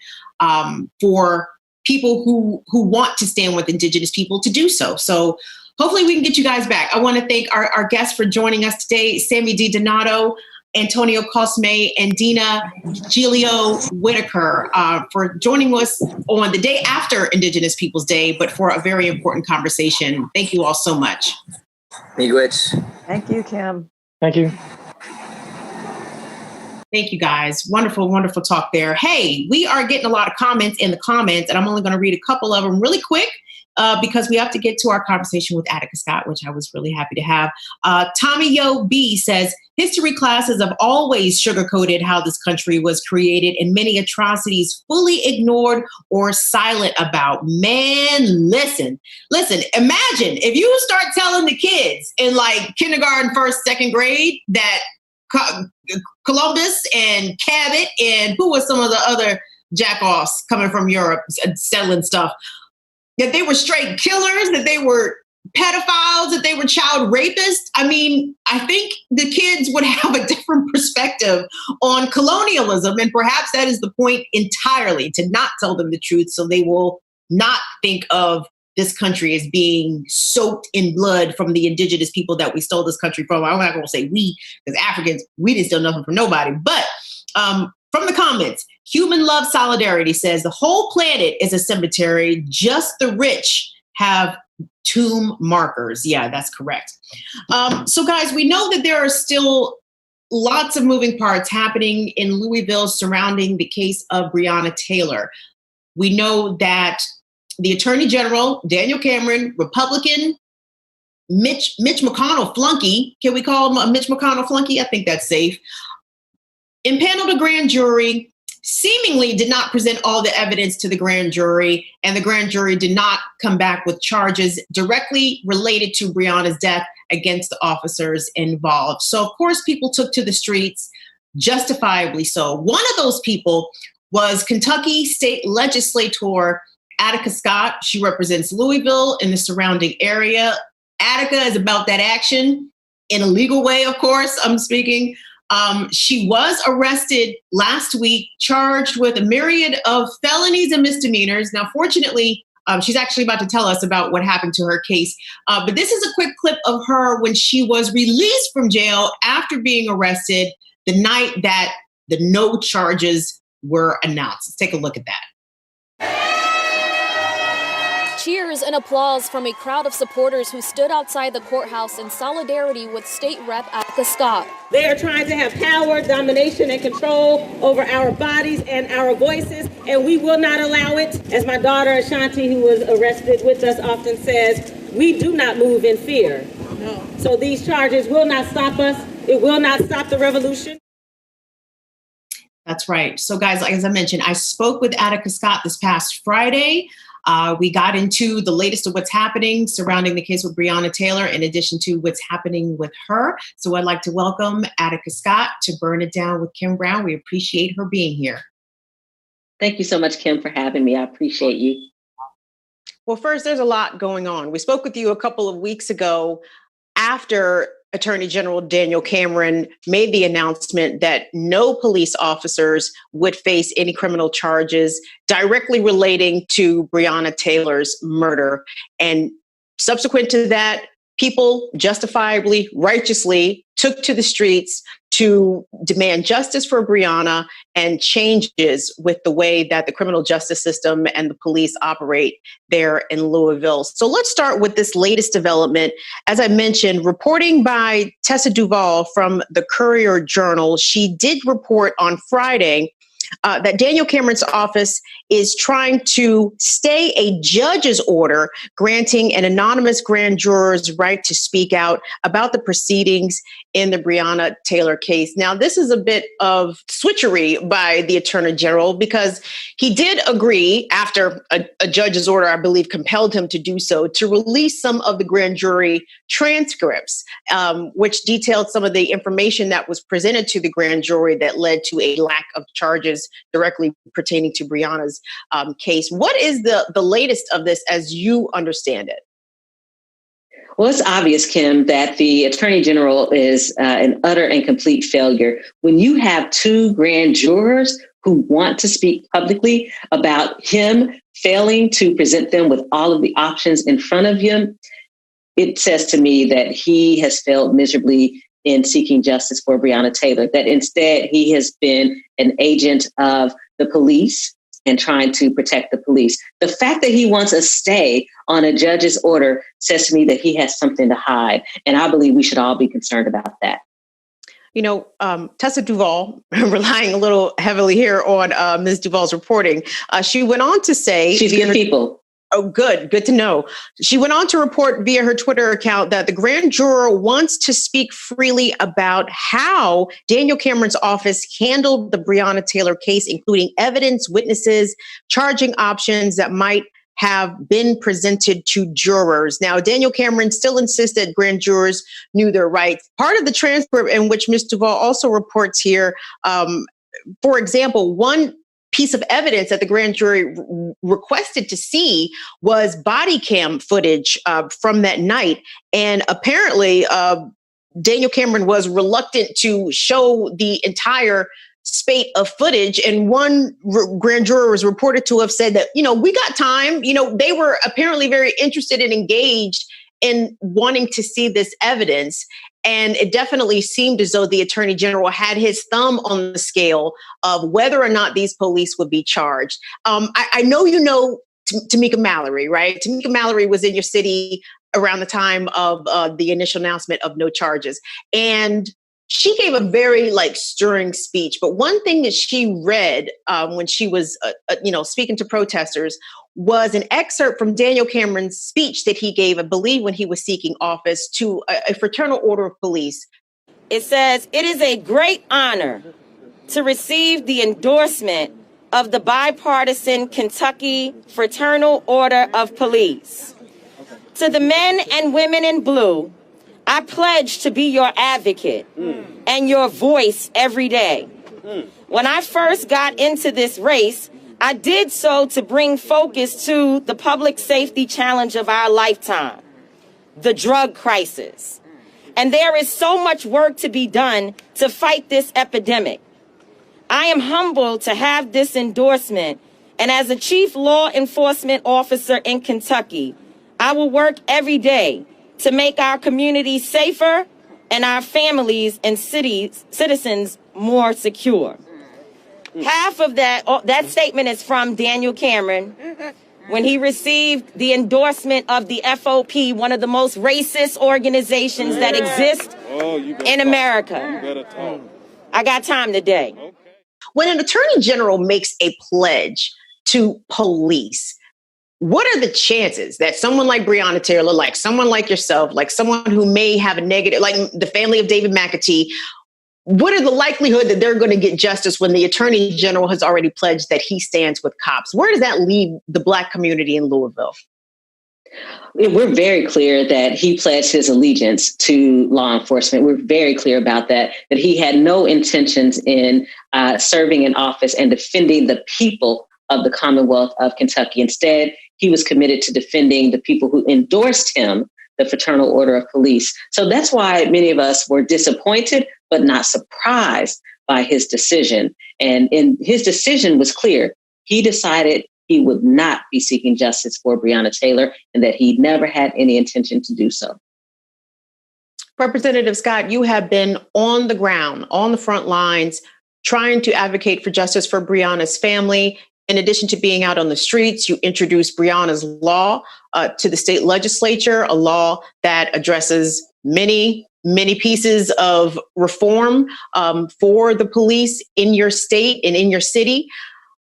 for people who want to stand with Indigenous people to do so. So hopefully we can get you guys back. I want to thank our guests for joining us today, Sammy D. Donato, Antonio Cosme, and Dina Gilio Whitaker for joining us on the day after Indigenous Peoples Day, but for a very important conversation. Thank you all so much. Miigwech. Thank you, Kim. Thank you. Thank you, guys. Wonderful, wonderful talk there. Hey, we are getting a lot of comments in the comments, and I'm only going to read a couple of them really quick because we have to get to our conversation with Attica Scott, which I was really happy to have. Tommy Yo B says, history classes have always sugarcoated how this country was created and many atrocities fully ignored or silent about. Man, listen, imagine if you start telling the kids in like kindergarten, first, second grade that Columbus and Cabot and who was some of the other jackoffs coming from Europe selling stuff, that they were straight killers, that they were pedophiles, that they were child rapists. I mean, I think the kids would have a different perspective on colonialism. And perhaps that is the point entirely, to not tell them the truth so they will not think of this country as being soaked in blood from the indigenous people that we stole this country from. I'm not going to say we, because Africans, we didn't steal nothing from nobody. But from the comments, Human Love Solidarity says the whole planet is a cemetery. Just the rich have tomb markers. Yeah, that's correct. So guys, we know that there are still lots of moving parts happening in Louisville surrounding the case of Breonna Taylor. We know that the Attorney General, Daniel Cameron, Republican, Mitch McConnell flunky, can we call him a Mitch McConnell flunky? I think that's safe. Impaneled a grand jury, seemingly did not present all the evidence to the grand jury, and the grand jury did not come back with charges directly related to Breonna's death against the officers involved. So, of course, people took to the streets, justifiably so. One of those people was Kentucky State Legislator Attica Scott. She represents Louisville and the surrounding area. Attica is about that action in a legal way, of course, I'm speaking. She was arrested last week, charged with a myriad of felonies and misdemeanors. Now, fortunately, she's actually about to tell us about what happened to her case. But this is a quick clip of her when she was released from jail after being arrested the night that the no charges were announced. Let's take a look at that. Cheers and applause from a crowd of supporters who stood outside the courthouse in solidarity with State Rep Attica Scott. They are trying to have power, domination, and control over our bodies and our voices, and we will not allow it. As my daughter Ashanti, who was arrested with us, often says, we do not move in fear. No. So these charges will not stop us. It will not stop the revolution. That's right. So guys, as I mentioned, I spoke with Attica Scott this past Friday. We got into the latest of what's happening surrounding the case with Breonna Taylor, in addition to what's happening with her. So I'd like to welcome Attica Scott to Burn It Down with Kim Brown. We appreciate her being here. Thank you so much, Kim, for having me. I appreciate you. Well, first, there's a lot going on. We spoke with you a couple of weeks ago after Attorney General Daniel Cameron made the announcement that no police officers would face any criminal charges directly relating to Breonna Taylor's murder. And subsequent to that, people justifiably, righteously took to the streets to demand justice for Brianna and changes with the way that the criminal justice system and the police operate there in Louisville. So let's start with this latest development. As I mentioned, reporting by Tessa Duvall from the Courier-Journal, she did report on Friday that Daniel Cameron's office is trying to stay a judge's order granting an anonymous grand juror's right to speak out about the proceedings in the Breonna Taylor case. Now, this is a bit of switchery by the Attorney General because he did agree, after a judge's order, I believe, compelled him to do so, to release some of the grand jury transcripts, which detailed some of the information that was presented to the grand jury that led to a lack of charges directly pertaining to Brianna's case. What is the latest of this as you understand it? Well, it's obvious, Kim, that the Attorney General is an utter and complete failure. When you have two grand jurors who want to speak publicly about him failing to present them with all of the options in front of him, it says to me that he has failed miserably in seeking justice for Breonna Taylor, that instead he has been an agent of the police and trying to protect the police. The fact that he wants a stay on a judge's order says to me that he has something to hide. And I believe we should all be concerned about that. You know, Tessa Duvall, relying a little heavily here on Ms. Duvall's reporting, she went on to say— She's good people. Oh, good. Good to know. She went on to report via her Twitter account that the grand juror wants to speak freely about how Daniel Cameron's office handled the Breonna Taylor case, including evidence, witnesses, charging options that might have been presented to jurors. Now, Daniel Cameron still insists that grand jurors knew their rights. Part of the transcript in which Ms. Duvall also reports here, for example, one piece of evidence that the grand jury requested to see was body cam footage from that night. And apparently, Daniel Cameron was reluctant to show the entire spate of footage. And one grand juror was reported to have said that, we got time. They were apparently very interested and engaged in wanting to see this evidence. And it definitely seemed as though the Attorney General had his thumb on the scale of whether or not these police would be charged. I know you know Tamika Mallory, right? Tamika Mallory was in your city around the time of the initial announcement of no charges. And she gave a very stirring speech. But one thing that she read when she was, speaking to protesters was an excerpt from Daniel Cameron's speech that he gave, I believe, when he was seeking office to a fraternal order of police. It says, "It is a great honor to receive the endorsement of the bipartisan Kentucky Fraternal Order of Police. To the men and women in blue, I pledge to be your advocate and your voice every day. When I first got into this race, I did so to bring focus to the public safety challenge of our lifetime, the drug crisis. And there is so much work to be done to fight this epidemic. I am humbled to have this endorsement, and as a chief law enforcement officer in Kentucky, I will work every day to make our communities safer and our families and citizens more secure." Half of that statement is from Daniel Cameron when he received the endorsement of the FOP, one of the most racist organizations that exist in America. I got time today. When an attorney general makes a pledge to police, what are the chances that someone like Breonna Taylor, like someone like yourself, like someone who may have a negative, like the family of David McAtee, what are the likelihood that they're going to get justice when the attorney general has already pledged that he stands with cops? Where does that leave the Black community in Louisville? We're very clear that he pledged his allegiance to law enforcement. We're very clear about that he had no intentions in serving in office and defending the people of the Commonwealth of Kentucky. Instead, he was committed to defending the people who endorsed him, the Fraternal Order of Police. So that's why many of us were disappointed, but not surprised by his decision. And his decision was clear. He decided he would not be seeking justice for Breonna Taylor and that he never had any intention to do so. Representative Scott, you have been on the ground, on the front lines, trying to advocate for justice for Brianna's family. In addition to being out on the streets, you introduced Brianna's law to the state legislature, a law that addresses many pieces of reform for the police in your state and in your city.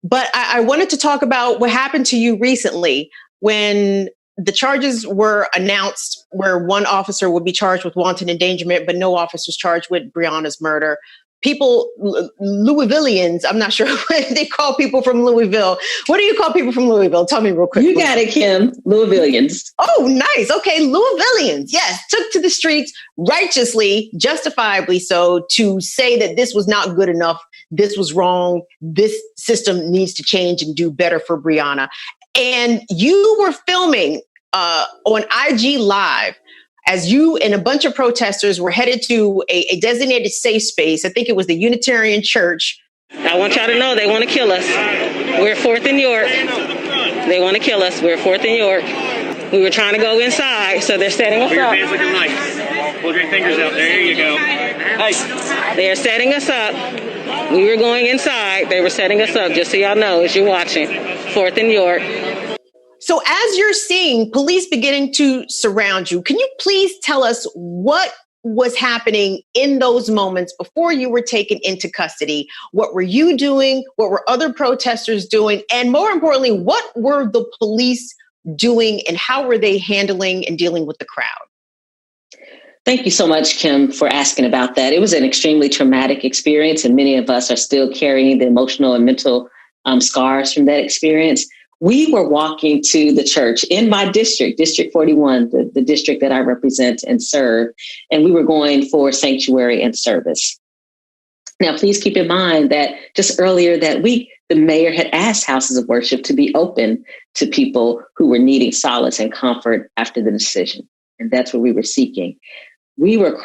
But I wanted to talk about what happened to you recently when the charges were announced, where one officer would be charged with wanton endangerment, but no officers charged with Brianna's murder. People, Louisvillians, I'm not sure what they call people from Louisville. What do you call people from Louisville? Tell me real quick. You got it, Kim. Louisvillians. Oh, nice. Okay, Louisvillians, yes, took to the streets righteously, justifiably so, to say that this was not good enough, this was wrong, this system needs to change and do better for Brianna. And you were filming on IG Live as you and a bunch of protesters were headed to a designated safe space. I think it was the Unitarian Church. I want y'all to know they want to kill us. We're 4th and York. They want to kill us. We're 4th and York. We were trying to go inside, so they're setting us up. Put your hands like a knife. Hold your fingers out. There you go. Hey. They're setting us up. We were going inside. They were setting us up, just so y'all know, as you're watching. 4th and York. So as you're seeing police beginning to surround you, can you please tell us what was happening in those moments before you were taken into custody? What were you doing? What were other protesters doing? And more importantly, what were the police doing and how were they handling and dealing with the crowd? Thank you so much, Kim, for asking about that. It was an extremely traumatic experience, and many of us are still carrying the emotional and mental scars from that experience. We were walking to the church in my district, District 41, the district that I represent and serve, and we were going for sanctuary and service. Now, please keep in mind that just earlier that week, the mayor had asked houses of worship to be open to people who were needing solace and comfort after the decision. And that's what we were seeking. We were,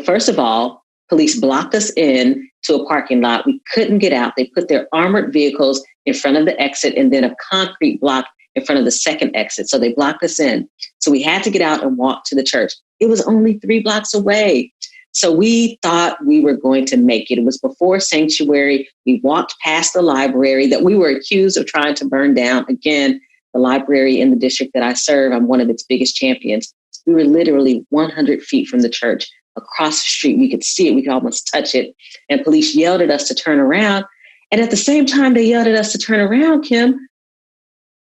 first of all, police blocked us in to a parking lot. We couldn't get out. They put their armored vehicles in front of the exit and then a concrete block in front of the second exit. So they blocked us in. So we had to get out and walk to the church. It was only 3 blocks away. So we thought we were going to make it. It was before sanctuary. We walked past the library that we were accused of trying to burn down. Again, the library in the district that I serve, I'm one of its biggest champions. We were literally 100 feet from the church. Across the street, we could see it, we could almost touch it. And police yelled at us to turn around. And at the same time they yelled at us to turn around, Kim,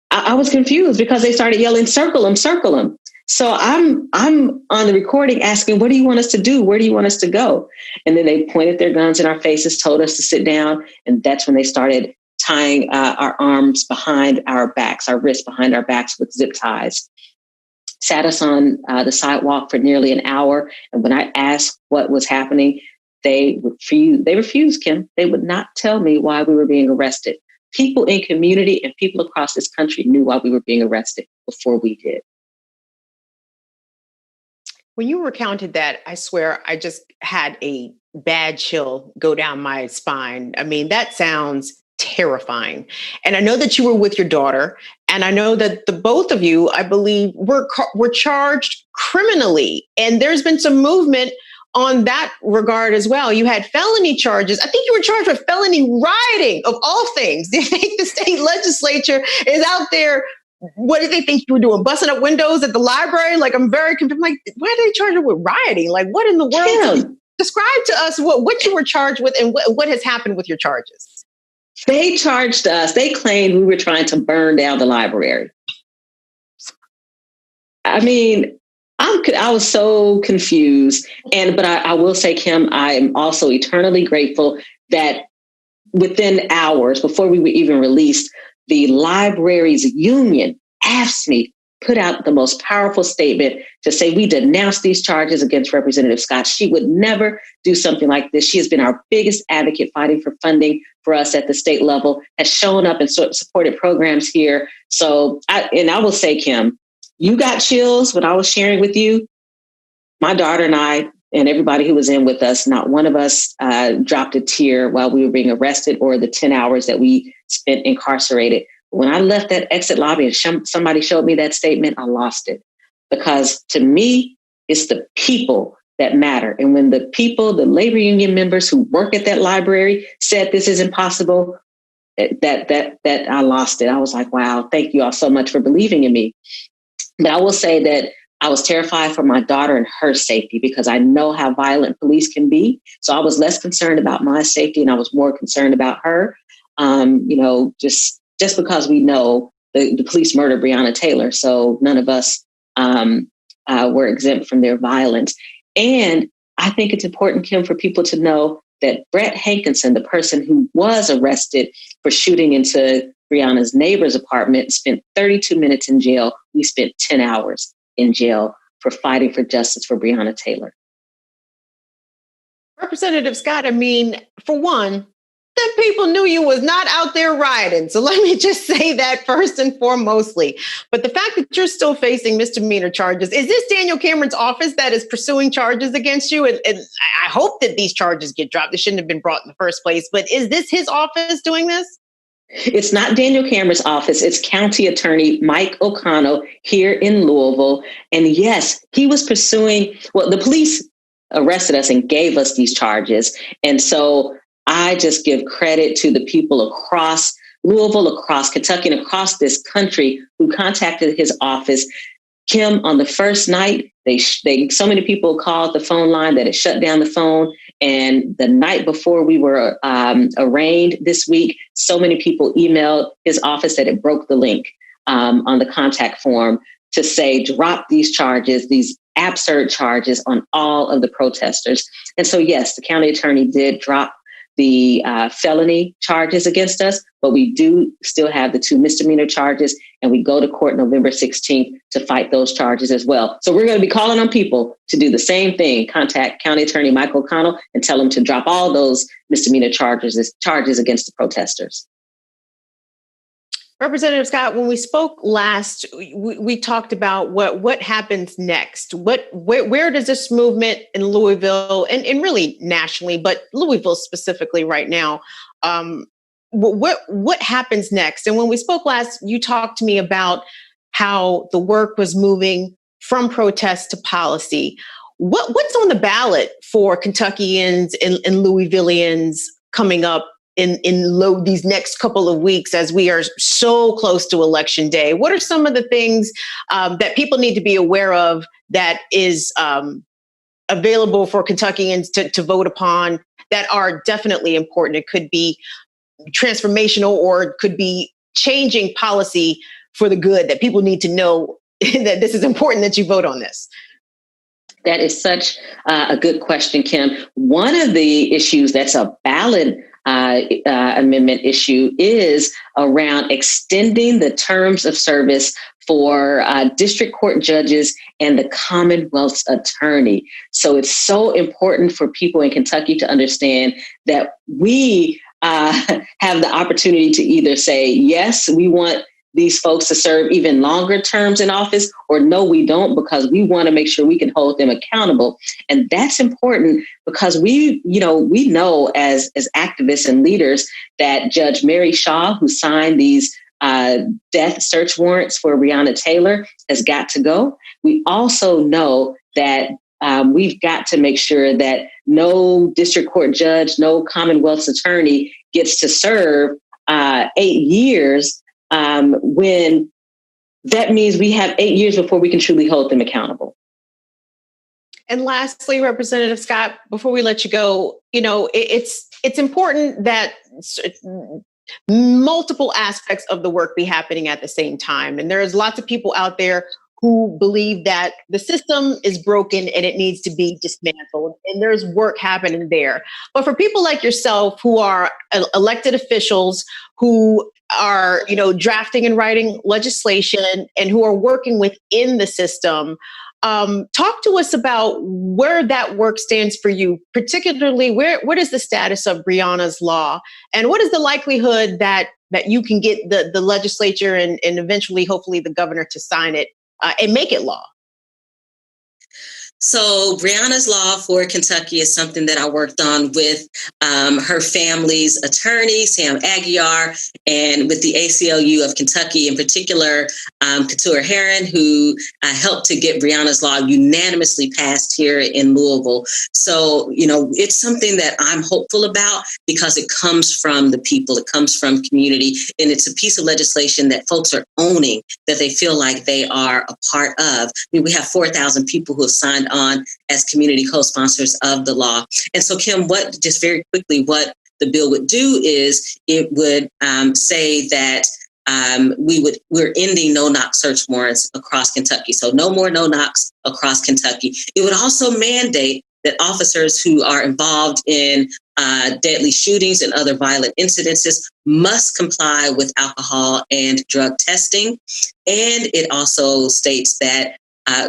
I was confused because they started yelling, circle them, circle them. So I'm on the recording asking, what do you want us to do? Where do you want us to go? And then they pointed their guns in our faces, told us to sit down. And that's when they started tying our arms behind our backs, our wrists behind our backs with zip ties. Sat us on the sidewalk for nearly an hour. And when I asked what was happening, they refused, Kim. They would not tell me why we were being arrested. People in community and people across this country knew why we were being arrested before we did. When you recounted that, I swear I just had a bad chill go down my spine. I mean, that sounds terrifying. And I know that you were with your daughter, and I know that the both of you, I believe, were charged criminally. And there's been some movement on that regard as well. You had felony charges. I think you were charged with felony rioting, of all things. Do you think the state legislature is out there? What did they think you were doing? Busting up windows at the library? Like, I'm very confused. Like, why did they charge you with rioting? Like, what in the world? Kim, describe to us what you were charged with and what has happened with your charges. They charged us. They claimed we were trying to burn down the library. I mean, I was so confused. But I will say, Kim, I am also eternally grateful that within hours before we were even released, the library's union, AFSCME, put out the most powerful statement to say we denounce these charges against Representative Scott. She would never do something like this. She has been our biggest advocate fighting for funding for us at the state level, has shown up and supported programs here. So, I will say, Kim, you got chills when I was sharing with you. My daughter and I and everybody who was in with us, not one of us dropped a tear while we were being arrested or the 10 hours that we spent incarcerated. When I left that exit lobby and somebody showed me that statement, I lost it. Because to me, it's the people that matter. And when the people, the labor union members who work at that library said this is impossible, that I lost it. I was like, wow, thank you all so much for believing in me. But I will say that I was terrified for my daughter and her safety because I know how violent police can be. So I was less concerned about my safety and I was more concerned about her. Just because we know the police murdered Brianna Taylor, so none of us were exempt from their violence. And I think it's important, Kim, for people to know that Brett Hankinson, the person who was arrested for shooting into Brianna's neighbor's apartment, spent 32 minutes in jail. We spent 10 hours in jail for fighting for justice for Brianna Taylor. Representative Scott, I mean, for one, the people knew you was not out there rioting. So let me just say that first and foremostly. But the fact that you're still facing misdemeanor charges, is this Daniel Cameron's office that is pursuing charges against you? And I hope that these charges get dropped. They shouldn't have been brought in the first place. But is this his office doing this? It's not Daniel Cameron's office. It's County Attorney Mike O'Connell here in Louisville. And yes, he was pursuing, the police arrested us and gave us these charges. And so I just give credit to the people across Louisville, across Kentucky, and across this country who contacted his office. Kim, on the first night, so many people called the phone line that it shut down the phone. And the night before we were arraigned this week, so many people emailed his office that it broke the link on the contact form to say, drop these charges, these absurd charges on all of the protesters. And so, yes, the county attorney did drop the felony charges against us, but we do still have the 2 misdemeanor charges, and we go to court November 16th to fight those charges as well. So we're going to be calling on people to do the same thing. Contact County Attorney Michael O'Connell and tell him to drop all those misdemeanor charges against the protesters. Representative Scott, when we spoke last, we talked about what happens next. Where does this movement in Louisville and really nationally, but Louisville specifically right now, what happens next? And when we spoke last, you talked to me about how the work was moving from protest to policy. What's on the ballot for Kentuckians and Louisvillians coming up in these next couple of weeks as we are so close to Election Day? What are some of the things that people need to be aware of that is available for Kentuckians to vote upon that are definitely important? It could be transformational or it could be changing policy for the good that people need to know that this is important that you vote on this. That is such a good question, Kim. One of the issues that's a ballot amendment issue is around extending the terms of service for district court judges and the Commonwealth's attorney. So it's so important for people in Kentucky to understand that we have the opportunity to either say, yes, we want these folks to serve even longer terms in office, or no, we don't, because we want to make sure we can hold them accountable. And that's important because we know as activists and leaders that Judge Mary Shaw, who signed these death search warrants for Brianna Taylor, has got to go. We also know that we've got to make sure that no district court judge, no Commonwealth's attorney gets to serve 8 years when that means we have 8 years before we can truly hold them accountable. And lastly, Representative Scott, before we let you go, it's important that multiple aspects of the work be happening at the same time. And there's lots of people out there who believe that the system is broken and it needs to be dismantled. And there's work happening there. But for people like yourself who are elected officials, who are, drafting and writing legislation and who are working within the system, talk to us about where that work stands for you, particularly what is the status of Brianna's law and what is the likelihood that you can get the legislature and eventually, hopefully, the governor to sign it and make it law? So Brianna's Law for Kentucky is something that I worked on with her family's attorney, Sam Aguiar, and with the ACLU of Kentucky, in particular, Couture Heron, who helped to get Brianna's Law unanimously passed here in Louisville. So, it's something that I'm hopeful about because it comes from the people, it comes from community, and it's a piece of legislation that folks are owning, that they feel like they are a part of. I mean, we have 4,000 people who have signed on as community co-sponsors of the law. And so, Kim, just very quickly, what the bill would do is it would say that we're ending no-knock search warrants across Kentucky. So no more no-knocks across Kentucky. It would also mandate that officers who are involved in deadly shootings and other violent incidences must comply with alcohol and drug testing. And it also states that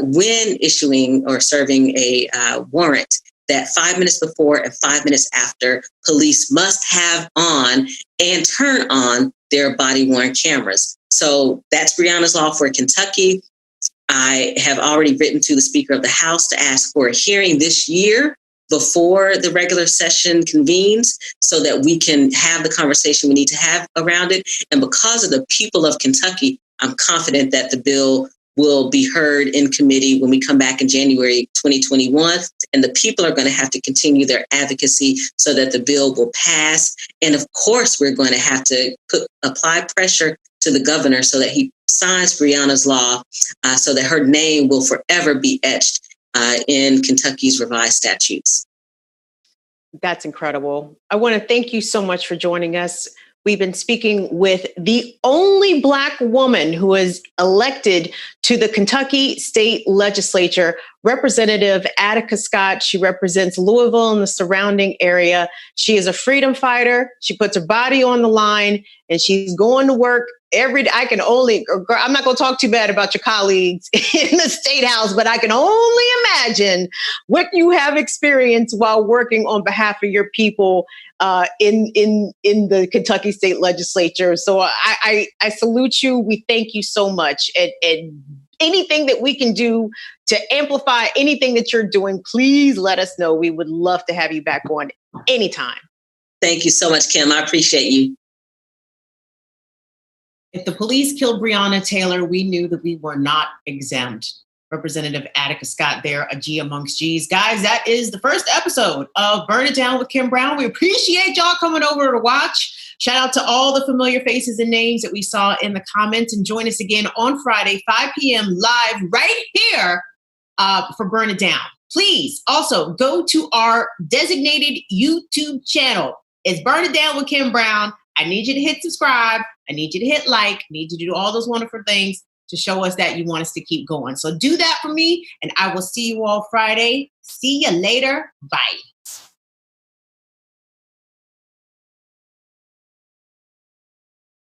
when issuing or serving a warrant, that 5 minutes before and 5 minutes after, police must have on and turn on their body-worn cameras. So that's Brianna's Law for Kentucky. I have already written to the Speaker of the House to ask for a hearing this year before the regular session convenes so that we can have the conversation we need to have around it. And because of the people of Kentucky, I'm confident that the bill will be heard in committee when we come back in January 2021. And the people are going to have to continue their advocacy so that the bill will pass. And of course, we're going to have to apply pressure to the governor so that he signs Brianna's Law so that her name will forever be etched in Kentucky's revised statutes. That's incredible. I want to thank you so much for joining us. We've been speaking with the only Black woman who is elected to the Kentucky State Legislature, Representative Attica Scott. She represents Louisville and the surrounding area. She is a freedom fighter. She puts her body on the line and she's going to work every day. I'm not going to talk too bad about your colleagues in the State House, but I can only imagine what you have experienced while working on behalf of your people in the Kentucky State Legislature. So I salute you. We thank you so much. And anything that we can do to amplify anything that you're doing, please let us know. We would love to have you back on anytime. Thank you so much, Kim. I appreciate you. If the police killed Breonna Taylor, we knew that we were not exempt. Representative Attica Scott there, a G amongst G's. Guys, that is the first episode of Burn It Down with Kim Brown. We appreciate y'all coming over to watch. Shout out to all the familiar faces and names that we saw in the comments, and join us again on Friday, 5 p.m. live right here for Burn It Down. Please also go to our designated YouTube channel. It's Burn It Down with Kim Brown. I need you to hit subscribe. I need you to hit like. I need you to do all those wonderful things to show us that you want us to keep going. So do that for me, and I will see you all Friday. See you later. Bye.